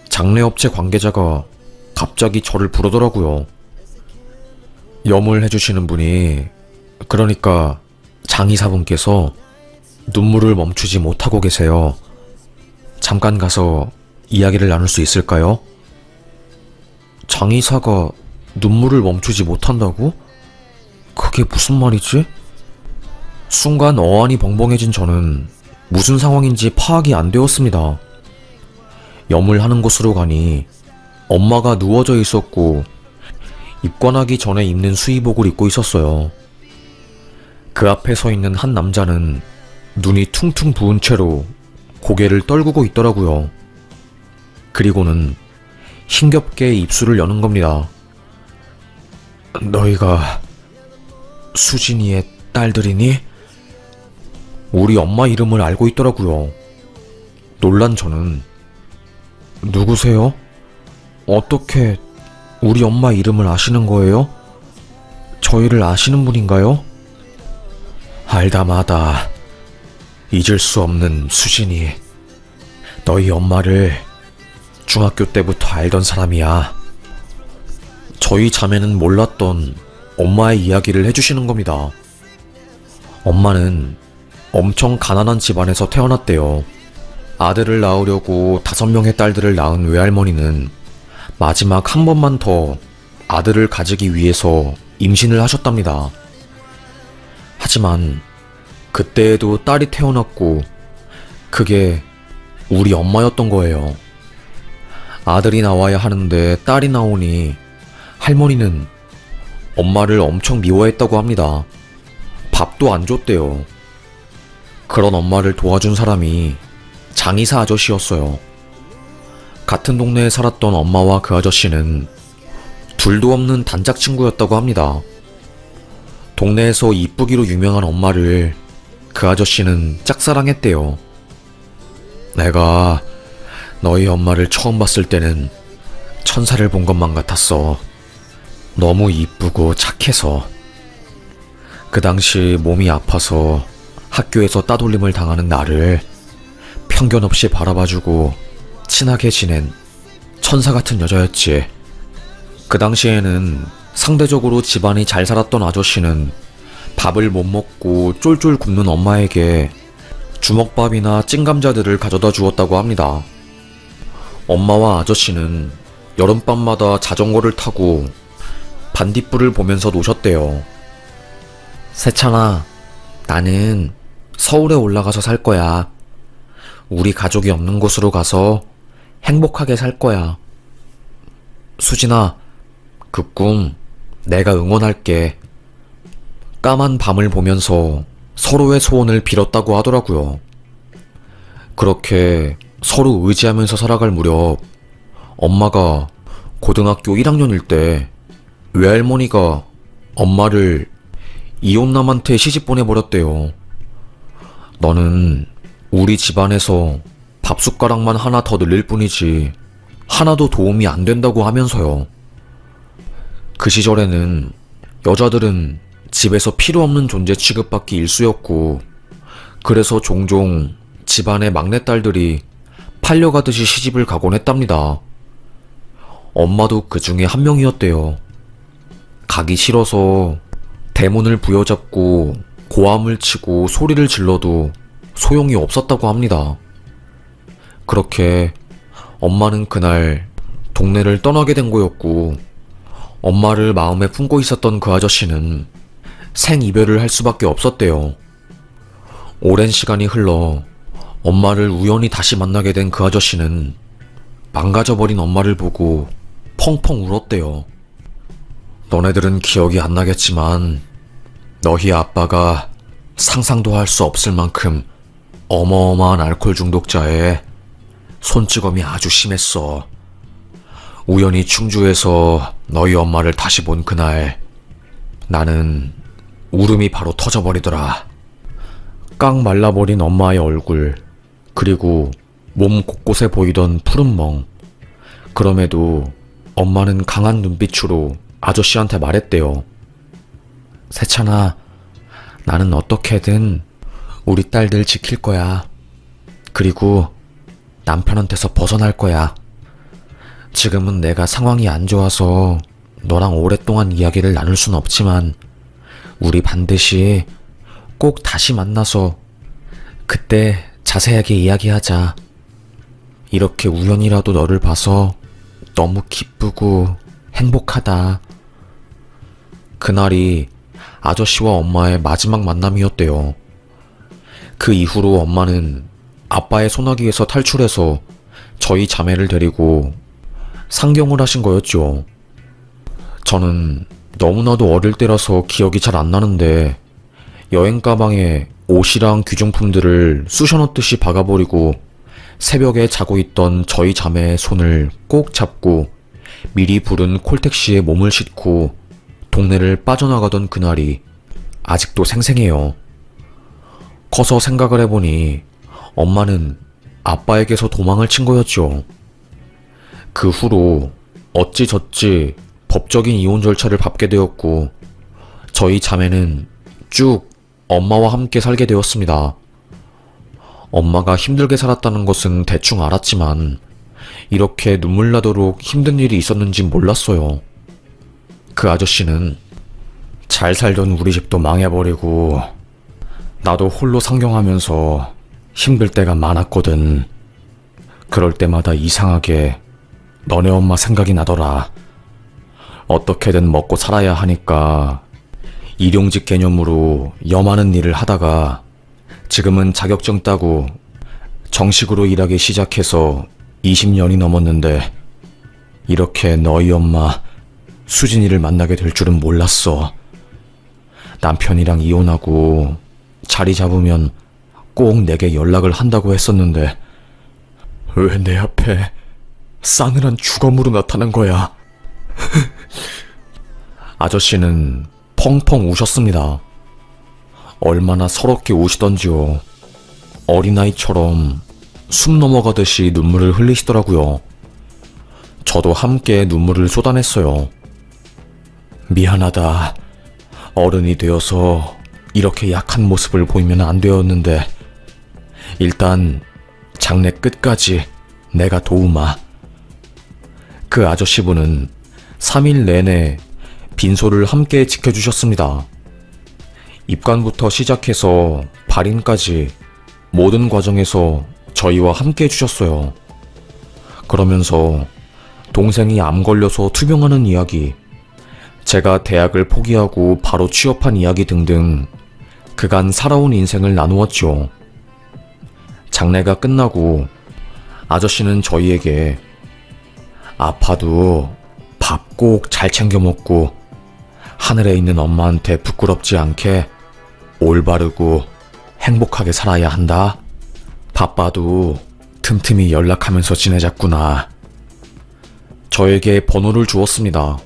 장례업체 관계자가 갑자기 저를 부르더라고요. 염을 해주시는 분이, 그러니까 장의사분께서 눈물을 멈추지 못하고 계세요. 잠깐 가서 이야기를 나눌 수 있을까요? 장의사가 눈물을 멈추지 못한다고? 그게 무슨 말이지? 순간 어안이 벙벙해진 저는 무슨 상황인지 파악이 안 되었습니다. 염을 하는 곳으로 가니 엄마가 누워져 있었고 입관하기 전에 입는 수의복을 입고 있었어요. 그 앞에 서 있는 한 남자는 눈이 퉁퉁 부은 채로 고개를 떨구고 있더라고요. 그리고는 힘겹게 입술을 여는 겁니다. "너희가 수진이의 딸들이니?" 우리 엄마 이름을 알고 있더라고요. 놀란 저는 "누구세요? 어떻게 우리 엄마 이름을 아시는 거예요? 저희를 아시는 분인가요? 알다마다 잊을 수 없는 수진이. 너희 엄마를 중학교 때부터 알던 사람이야. 저희 자매는 몰랐던 엄마의 이야기를 해주시는 겁니다. 엄마는 엄청 가난한 집안에서 태어났대요. 아들을 낳으려고 5명의 딸들을 낳은 외할머니는 마지막 한 번만 더 아들을 가지기 위해서 임신을 하셨답니다. 하지만 그때에도 딸이 태어났고 그게 우리 엄마였던 거예요. 아들이 나와야 하는데 딸이 나오니 할머니는 엄마를 엄청 미워했다고 합니다. 밥도 안 줬대요. 그런 엄마를 도와준 사람이 장의사 아저씨였어요. 같은 동네에 살았던 엄마와 그 아저씨는 둘도 없는 단짝 친구였다고 합니다. 동네에서 이쁘기로 유명한 엄마를 그 아저씨는 짝사랑했대요. 내가 너희 엄마를 처음 봤을 때는 천사를 본 것만 같았어. 너무 이쁘고 착해서. 그 당시 몸이 아파서 학교에서 따돌림을 당하는 나를 편견 없이 바라봐주고 친하게 지낸 천사 같은 여자였지. 그 당시에는 상대적으로 집안이 잘 살았던 아저씨는 밥을 못 먹고 쫄쫄 굶는 엄마에게 주먹밥이나 찐감자들을 가져다 주었다고 합니다. 엄마와 아저씨는 여름밤마다 자전거를 타고 반딧불을 보면서 노셨대요. 세찬아, 나는 서울에 올라가서 살 거야. 우리 가족이 없는 곳으로 가서 행복하게 살 거야. 수진아, 그 꿈 내가 응원할게. 까만 밤을 보면서 서로의 소원을 빌었다고 하더라고요. 그렇게 서로 의지하면서 살아갈 무렵 엄마가 고등학교 1학년일 때 외할머니가 엄마를 이혼남한테 시집 보내버렸대요. 너는 우리 집안에서 밥숟가락만 하나 더 늘릴 뿐이지 하나도 도움이 안 된다고 하면서요. 그 시절에는 여자들은 집에서 필요 없는 존재 취급받기 일쑤였고, 그래서 종종 집안의 막내딸들이 팔려가듯이 시집을 가곤 했답니다. 엄마도 그 중에 한 명이었대요. 가기 싫어서 대문을 부여잡고 고함을 치고 소리를 질러도 소용이 없었다고 합니다. 그렇게 엄마는 그날 동네를 떠나게 된 거였고, 엄마를 마음에 품고 있었던 그 아저씨는 생이별을 할 수밖에 없었대요. 오랜 시간이 흘러 엄마를 우연히 다시 만나게 된 그 아저씨는 망가져버린 엄마를 보고 펑펑 울었대요. 너네들은 기억이 안 나겠지만 너희 아빠가 상상도 할 수 없을 만큼 어마어마한 알코올 중독자에 손찌검이 아주 심했어. 우연히 충주에서 너희 엄마를 다시 본 그날 나는 울음이 바로 터져버리더라. 깡 말라버린 엄마의 얼굴, 그리고 몸 곳곳에 보이던 푸른 멍. 그럼에도 엄마는 강한 눈빛으로 아저씨한테 말했대요. 세찬아, 나는 어떻게든 우리 딸들 지킬 거야. 그리고 남편한테서 벗어날 거야. 지금은 내가 상황이 안 좋아서 너랑 오랫동안 이야기를 나눌 순 없지만 우리 반드시 꼭 다시 만나서 그때 자세하게 이야기하자. 이렇게 우연이라도 너를 봐서 너무 기쁘고 행복하다. 그날이 아저씨와 엄마의 마지막 만남이었대요. 그 이후로 엄마는 아빠의 소나기에서 탈출해서 저희 자매를 데리고 상경을 하신 거였죠. 저는 너무나도 어릴 때라서 기억이 잘 안 나는데 여행 가방에 옷이랑 귀중품들을 쑤셔넣듯이 박아버리고 새벽에 자고 있던 저희 자매의 손을 꼭 잡고 미리 부른 콜택시에 몸을 싣고 동네를 빠져나가던 그날이 아직도 생생해요. 커서 생각을 해보니 엄마는 아빠에게서 도망을 친 거였죠. 그 후로 어찌저찌 법적인 이혼 절차를 밟게 되었고, 저희 자매는 쭉 엄마와 함께 살게 되었습니다. 엄마가 힘들게 살았다는 것은 대충 알았지만 이렇게 눈물 나도록 힘든 일이 있었는지 몰랐어요. 그 아저씨는 잘 살던 우리 집도 망해버리고 나도 홀로 상경하면서 힘들 때가 많았거든. 그럴 때마다 이상하게 너네 엄마 생각이 나더라. 어떻게든 먹고 살아야 하니까 일용직 개념으로 여많은 일을 하다가 지금은 자격증 따고 정식으로 일하기 시작해서 20년이 넘었는데 이렇게 너희 엄마 수진이를 만나게 될 줄은 몰랐어. 남편이랑 이혼하고 자리 잡으면 꼭 내게 연락을 한다고 했었는데 왜 내 앞에 싸늘한 주검으로 나타난 거야? 아저씨는 펑펑 우셨습니다. 얼마나 서럽게 우시던지요. 어린아이처럼 숨 넘어가듯이 눈물을 흘리시더라고요. 저도 함께 눈물을 쏟아냈어요. 미안하다. 어른이 되어서 이렇게 약한 모습을 보이면 안 되었는데 일단 장래 끝까지 내가 도우마. 그 아저씨분은 3일 내내 빈소를 함께 지켜주셨습니다. 입관부터 시작해서 발인까지 모든 과정에서 저희와 함께 해주셨어요. 그러면서 동생이 암 걸려서 투병하는 이야기, 제가 대학을 포기하고 바로 취업한 이야기 등등 그간 살아온 인생을 나누었죠. 장례가 끝나고 아저씨는 저희에게 아파도 밥 꼭 잘 챙겨 먹고 하늘에 있는 엄마한테 부끄럽지 않게 올바르고 행복하게 살아야 한다. 바빠도 틈틈이 연락하면서 지내자꾸나. 저에게 번호를 주었습니다.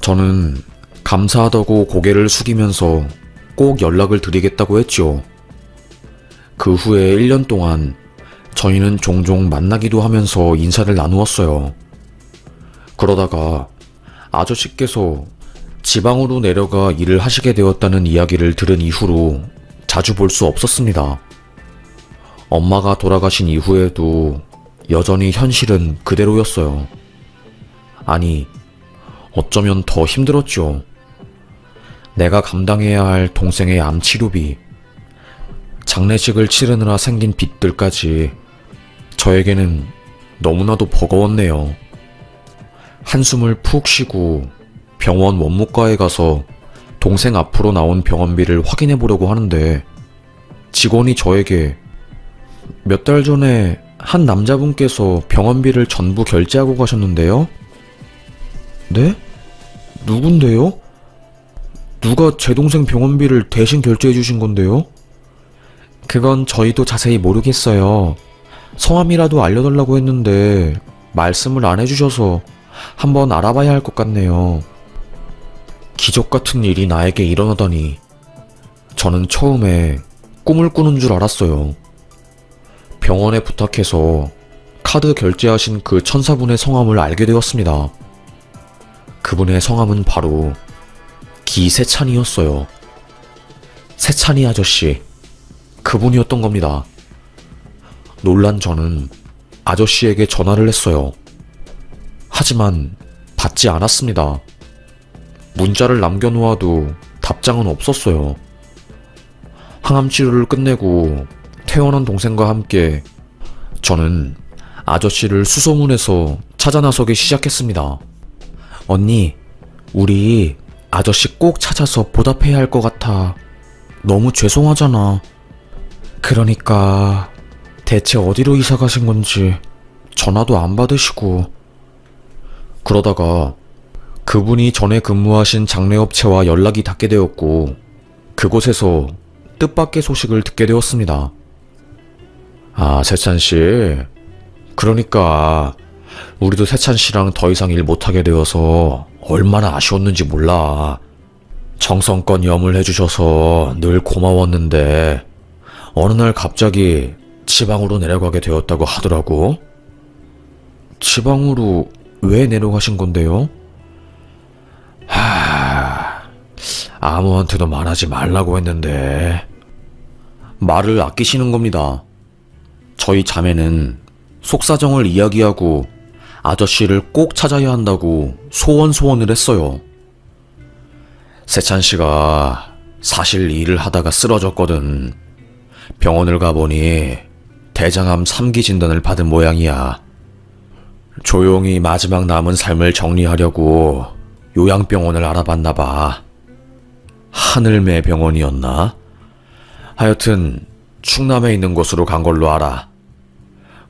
저는 감사하다고 고개를 숙이면서 꼭 연락을 드리겠다고 했죠. 그 후에 1년 동안 저희는 종종 만나기도 하면서 인사를 나누었어요. 그러다가 아저씨께서 지방으로 내려가 일을 하시게 되었다는 이야기를 들은 이후로 자주 볼 수 없었습니다. 엄마가 돌아가신 이후에도 여전히 현실은 그대로였어요. 아니, 어쩌면 더 힘들었죠. 내가 감당해야 할 동생의 암 치료비, 장례식을 치르느라 생긴 빚들까지 저에게는 너무나도 버거웠네요. 한숨을 푹 쉬고 병원 원무과에 가서 동생 앞으로 나온 병원비를 확인해 보려고 하는데 직원이 저에게 몇 달 전에 한 남자분께서 병원비를 전부 결제하고 가셨는데요? 네? 누군데요? 누가 제 동생 병원비를 대신 결제해 주신 건데요? 그건 저희도 자세히 모르겠어요. 성함이라도 알려달라고 했는데 말씀을 안 해주셔서 한번 알아봐야 할 것 같네요. 기적 같은 일이 나에게 일어나다니 저는 처음에 꿈을 꾸는 줄 알았어요. 병원에 부탁해서 카드 결제하신 그 천사분의 성함을 알게 되었습니다. 그분의 성함은 바로 기세찬이었어요. 세찬이 아저씨, 그분이었던 겁니다. 놀란 저는 아저씨에게 전화를 했어요. 하지만 받지 않았습니다. 문자를 남겨놓아도 답장은 없었어요. 항암 치료를 끝내고 퇴원한 동생과 함께 저는 아저씨를 수소문해서 찾아 나서기 시작했습니다. 언니, 우리 아저씨 꼭 찾아서 보답해야 할 것 같아. 너무 죄송하잖아. 그러니까 대체 어디로 이사 가신 건지 전화도 안 받으시고. 그러다가 그분이 전에 근무하신 장례업체와 연락이 닿게 되었고 그곳에서 뜻밖의 소식을 듣게 되었습니다. 아, 세찬씨. 그러니까 우리도 세찬씨랑 더 이상 일 못하게 되어서 얼마나 아쉬웠는지 몰라. 정성껏 염을 해주셔서 늘 고마웠는데 어느 날 갑자기 지방으로 내려가게 되었다고 하더라고. 지방으로 왜 내려가신 건데요? 아무한테도 말하지 말라고 했는데. 말을 아끼시는 겁니다. 저희 자매는 속사정을 이야기하고 아저씨를 꼭 찾아야 한다고 소원을 했어요. 세찬 씨가 사실 일을 하다가 쓰러졌거든. 병원을 가보니 대장암 3기 진단을 받은 모양이야. 조용히 마지막 남은 삶을 정리하려고 요양병원을 알아봤나봐. 하늘매 병원이었나? 하여튼 충남에 있는 곳으로 간 걸로 알아.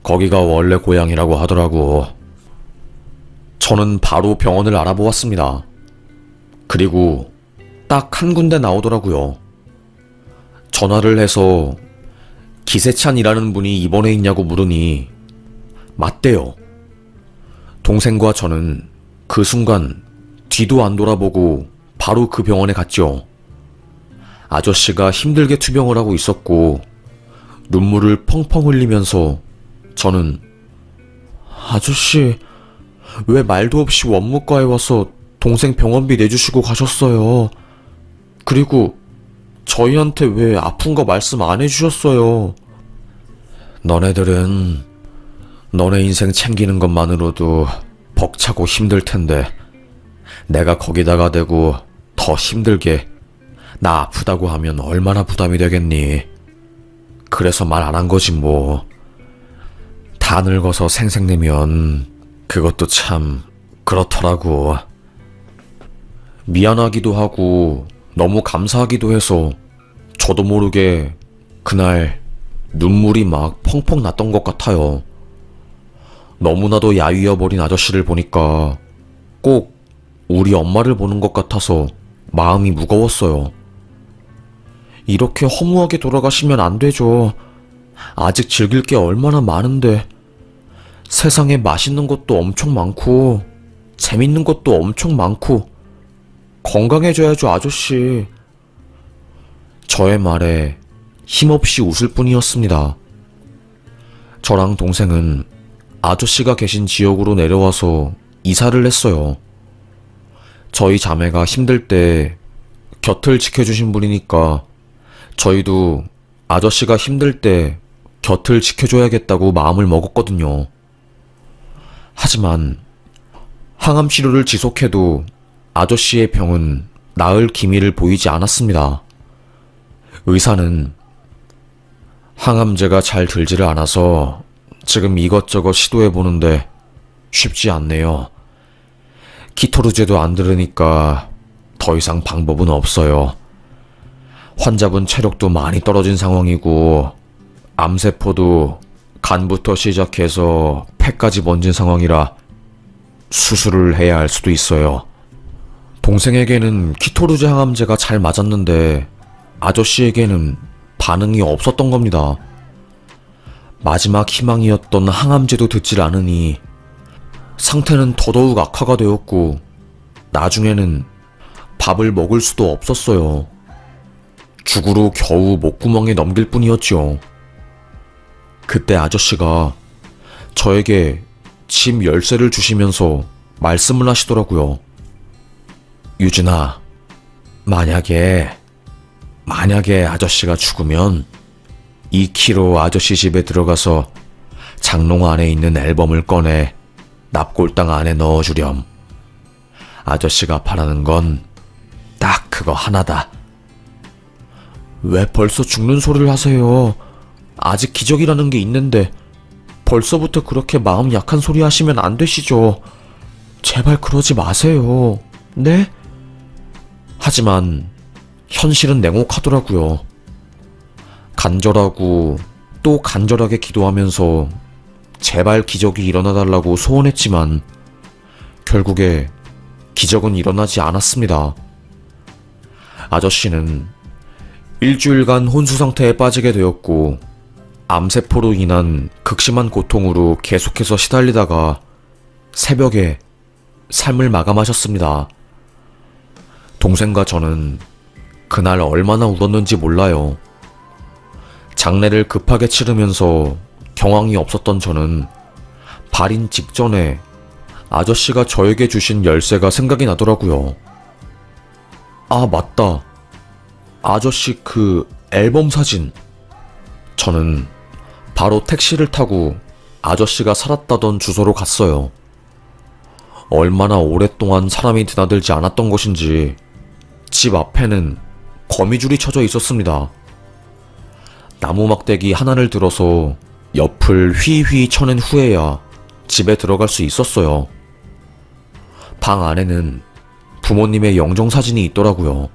거기가 원래 고향이라고 하더라고. 저는 바로 병원을 알아보았습니다. 그리고 딱 한 군데 나오더라고요. 전화를 해서 기세찬이라는 분이 입원해 있냐고 물으니 맞대요. 동생과 저는 그 순간 뒤도 안 돌아보고 바로 그 병원에 갔죠. 아저씨가 힘들게 투병을 하고 있었고 눈물을 펑펑 흘리면서 저는 아저씨, 왜 말도 없이 원무과에 와서 동생 병원비 내주시고 가셨어요? 그리고 저희한테 왜 아픈 거 말씀 안 해주셨어요? 너네들은 너네 인생 챙기는 것만으로도 벅차고 힘들 텐데 내가 거기다가 대고 더 힘들게 나 아프다고 하면 얼마나 부담이 되겠니? 그래서 말 안 한 거지 뭐. 다 늙어서 생색내면 그것도 참 그렇더라고. 미안하기도 하고 너무 감사하기도 해서 저도 모르게 그날 눈물이 막 펑펑 났던 것 같아요. 너무나도 야위어버린 아저씨를 보니까 꼭 우리 엄마를 보는 것 같아서 마음이 무거웠어요. 이렇게 허무하게 돌아가시면 안 되죠. 아직 즐길 게 얼마나 많은데. 세상에 맛있는 것도 엄청 많고 재밌는 것도 엄청 많고 건강해져야죠, 아저씨. 저의 말에 힘없이 웃을 뿐이었습니다. 저랑 동생은 아저씨가 계신 지역으로 내려와서 이사를 했어요. 저희 자매가 힘들 때 곁을 지켜주신 분이니까 저희도 아저씨가 힘들 때 곁을 지켜줘야겠다고 마음을 먹었거든요. 하지만 항암 치료를 지속해도 아저씨의 병은 나을 기미를 보이지 않았습니다. 의사는 항암제가 잘 들지를 않아서 지금 이것저것 시도해보는데 쉽지 않네요. 키토르제도 안 들으니까 더 이상 방법은 없어요. 환자분 체력도 많이 떨어진 상황이고 암세포도 간부터 시작해서 폐까지 번진 상황이라 수술을 해야 할 수도 있어요. 동생에게는 키토르제 항암제가 잘 맞았는데 아저씨에게는 반응이 없었던 겁니다. 마지막 희망이었던 항암제도 듣질 않으니 상태는 더더욱 악화가 되었고 나중에는 밥을 먹을 수도 없었어요. 죽으로 겨우 목구멍에 넘길 뿐이었죠. 그때 아저씨가 저에게 집 열쇠를 주시면서 말씀을 하시더라고요. 유진아, 만약에 아저씨가 죽으면 2km 아저씨 집에 들어가서 장롱 안에 있는 앨범을 꺼내 납골당 안에 넣어주렴. 아저씨가 바라는 건 딱 그거 하나다. 왜 벌써 죽는 소리를 하세요? 아직 기적이라는 게 있는데 벌써부터 그렇게 마음 약한 소리 하시면 안 되시죠. 제발 그러지 마세요. 네? 하지만 현실은 냉혹하더라고요. 간절하고 또 간절하게 기도하면서 제발 기적이 일어나달라고 소원했지만 결국에 기적은 일어나지 않았습니다. 아저씨는 일주일간 혼수 상태에 빠지게 되었고 암세포로 인한 극심한 고통으로 계속해서 시달리다가 새벽에 삶을 마감하셨습니다. 동생과 저는 그날 얼마나 울었는지 몰라요. 장례를 급하게 치르면서 경황이 없었던 저는 발인 직전에 아저씨가 저에게 주신 열쇠가 생각이 나더라고요. 아, 맞다. 아저씨 그 앨범 사진. 저는 바로 택시를 타고 아저씨가 살았다던 주소로 갔어요. 얼마나 오랫동안 사람이 드나들지 않았던 것인지 집 앞에는 거미줄이 쳐져 있었습니다. 나무 막대기 하나를 들어서 옆을 휘휘 쳐낸 후에야 집에 들어갈 수 있었어요. 방 안에는 부모님의 영정사진이 있더라고요.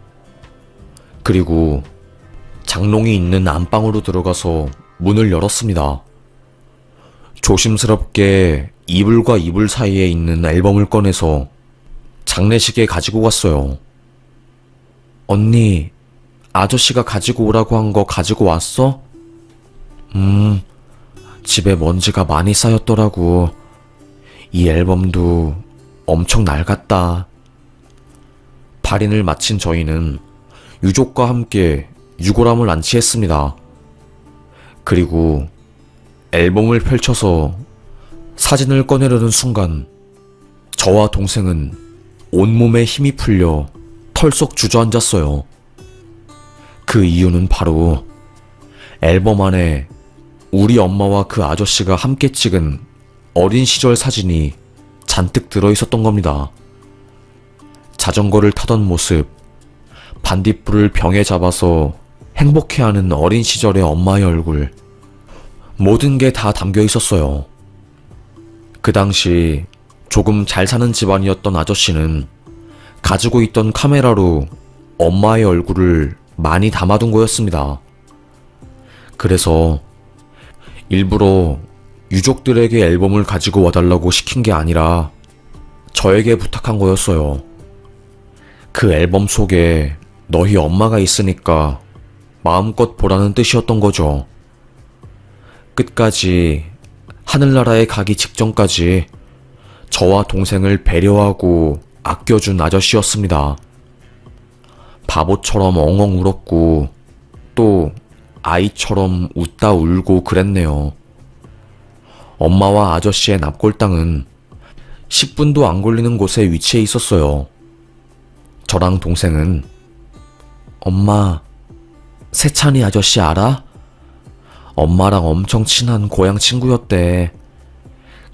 그리고 장롱이 있는 안방으로 들어가서 문을 열었습니다. 조심스럽게 이불과 이불 사이에 있는 앨범을 꺼내서 장례식에 가지고 갔어요. 언니, 아저씨가 가지고 오라고 한 거 가지고 왔어? 집에 먼지가 많이 쌓였더라고. 이 앨범도 엄청 낡았다. 발인을 마친 저희는 유족과 함께 유골함을 안치했습니다. 그리고 앨범을 펼쳐서 사진을 꺼내려는 순간 저와 동생은 온몸에 힘이 풀려 털썩 주저앉았어요. 그 이유는 바로 앨범 안에 우리 엄마와 그 아저씨가 함께 찍은 어린 시절 사진이 잔뜩 들어있었던 겁니다. 자전거를 타던 모습, 반딧불을 병에 잡아서 행복해하는 어린 시절의 엄마의 얼굴, 모든 게 다 담겨 있었어요. 그 당시 조금 잘 사는 집안이었던 아저씨는 가지고 있던 카메라로 엄마의 얼굴을 많이 담아둔 거였습니다. 그래서 일부러 유족들에게 앨범을 가지고 와달라고 시킨 게 아니라 저에게 부탁한 거였어요. 그 앨범 속에 너희 엄마가 있으니까 마음껏 보라는 뜻이었던 거죠. 끝까지 하늘나라에 가기 직전까지 저와 동생을 배려하고 아껴준 아저씨였습니다. 바보처럼 엉엉 울었고 또 아이처럼 웃다 울고 그랬네요. 엄마와 아저씨의 납골당은 10분도 안 걸리는 곳에 위치해 있었어요. 저랑 동생은 엄마, 세찬이 아저씨 알아? 엄마랑 엄청 친한 고향 친구였대.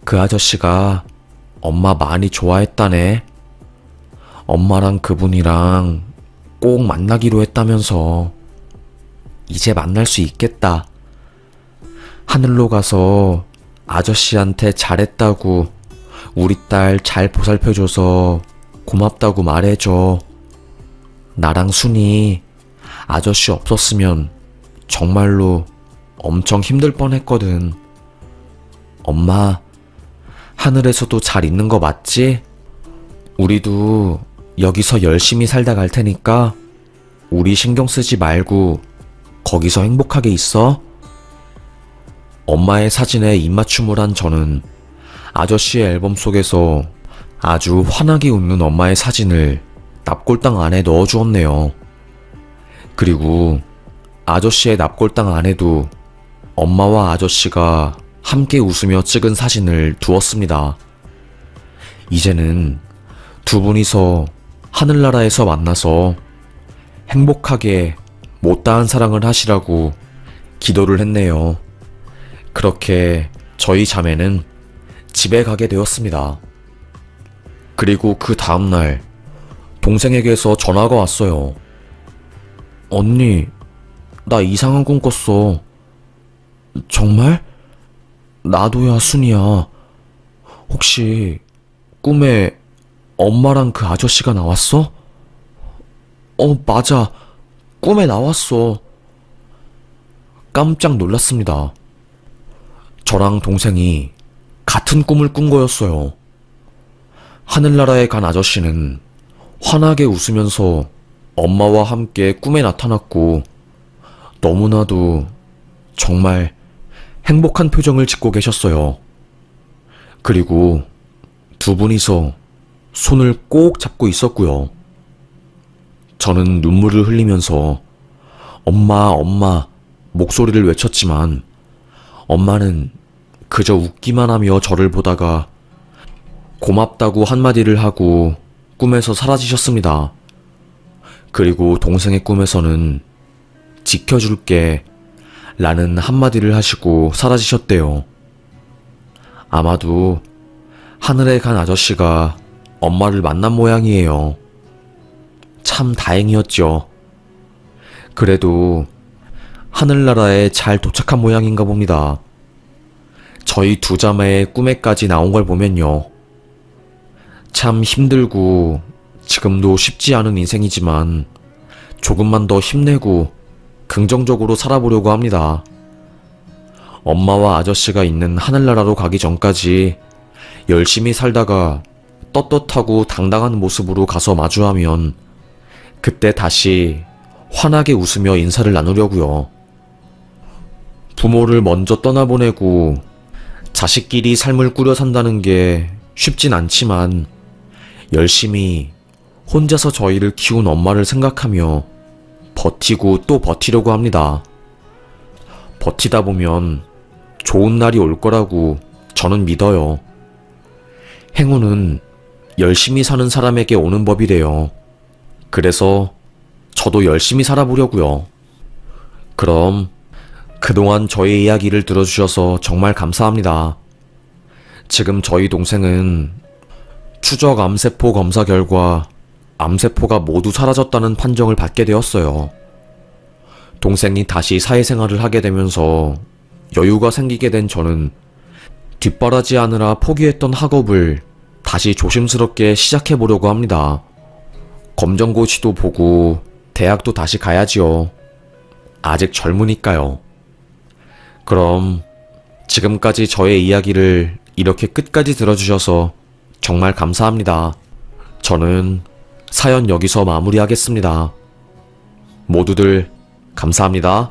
그 아저씨가 엄마 많이 좋아했다네. 엄마랑 그분이랑 꼭 만나기로 했다면서. 이제 만날 수 있겠다. 하늘로 가서 아저씨한테 잘했다고, 우리 딸 잘 보살펴줘서 고맙다고 말해줘. 나랑 순이 아저씨 없었으면 정말로 엄청 힘들 뻔했거든. 엄마, 하늘에서도 잘 있는 거 맞지? 우리도 여기서 열심히 살다 갈 테니까 우리 신경 쓰지 말고 거기서 행복하게 있어. 엄마의 사진에 입맞춤을 한 저는 아저씨의 앨범 속에서 아주 환하게 웃는 엄마의 사진을 납골당 안에 넣어주었네요. 그리고 아저씨의 납골당 안에도 엄마와 아저씨가 함께 웃으며 찍은 사진을 두었습니다. 이제는 두 분이서 하늘나라에서 만나서 행복하게 못다한 사랑을 하시라고 기도를 했네요. 그렇게 저희 자매는 집에 가게 되었습니다. 그리고 그 다음날 동생에게서 전화가 왔어요. 언니, 나 이상한 꿈 꿨어. 정말? 나도야, 순이야. 혹시 꿈에 엄마랑 그 아저씨가 나왔어? 맞아. 꿈에 나왔어. 깜짝 놀랐습니다. 저랑 동생이 같은 꿈을 꾼 거였어요. 하늘나라에 간 아저씨는 환하게 웃으면서 엄마와 함께 꿈에 나타났고 너무나도 정말 행복한 표정을 짓고 계셨어요. 그리고 두 분이서 손을 꼭 잡고 있었고요. 저는 눈물을 흘리면서 엄마, 엄마 목소리를 외쳤지만 엄마는 그저 웃기만 하며 저를 보다가 고맙다고 한마디를 하고 꿈에서 사라지셨습니다. 그리고 동생의 꿈에서는 지켜줄게 라는 한마디를 하시고 사라지셨대요. 아마도 하늘에 간 아저씨가 엄마를 만난 모양이에요. 참 다행이었죠. 그래도 하늘나라에 잘 도착한 모양인가 봅니다. 저희 두 자매의 꿈에까지 나온 걸 보면요. 참 힘들고 지금도 쉽지 않은 인생이지만 조금만 더 힘내고 긍정적으로 살아보려고 합니다. 엄마와 아저씨가 있는 하늘나라로 가기 전까지 열심히 살다가 떳떳하고 당당한 모습으로 가서 마주하면 그때 다시 환하게 웃으며 인사를 나누려고요. 부모를 먼저 떠나보내고 자식끼리 삶을 꾸려 산다는 게 쉽진 않지만 열심히 혼자서 저희를 키운 엄마를 생각하며 버티고 또 버티려고 합니다. 버티다 보면 좋은 날이 올 거라고 저는 믿어요. 행운은 열심히 사는 사람에게 오는 법이래요. 그래서 저도 열심히 살아보려고요. 그럼 그동안 저의 이야기를 들어주셔서 정말 감사합니다. 지금 저희 동생은 추적 암세포 검사 결과 암세포가 모두 사라졌다는 판정을 받게 되었어요. 동생이 다시 사회생활을 하게 되면서 여유가 생기게 된 저는 뒷바라지하느라 포기했던 학업을 다시 조심스럽게 시작해보려고 합니다. 검정고시도 보고 대학도 다시 가야지요. 아직 젊으니까요. 그럼 지금까지 저의 이야기를 이렇게 끝까지 들어주셔서 정말 감사합니다. 저는 사연 여기서 마무리하겠습니다. 모두들 감사합니다.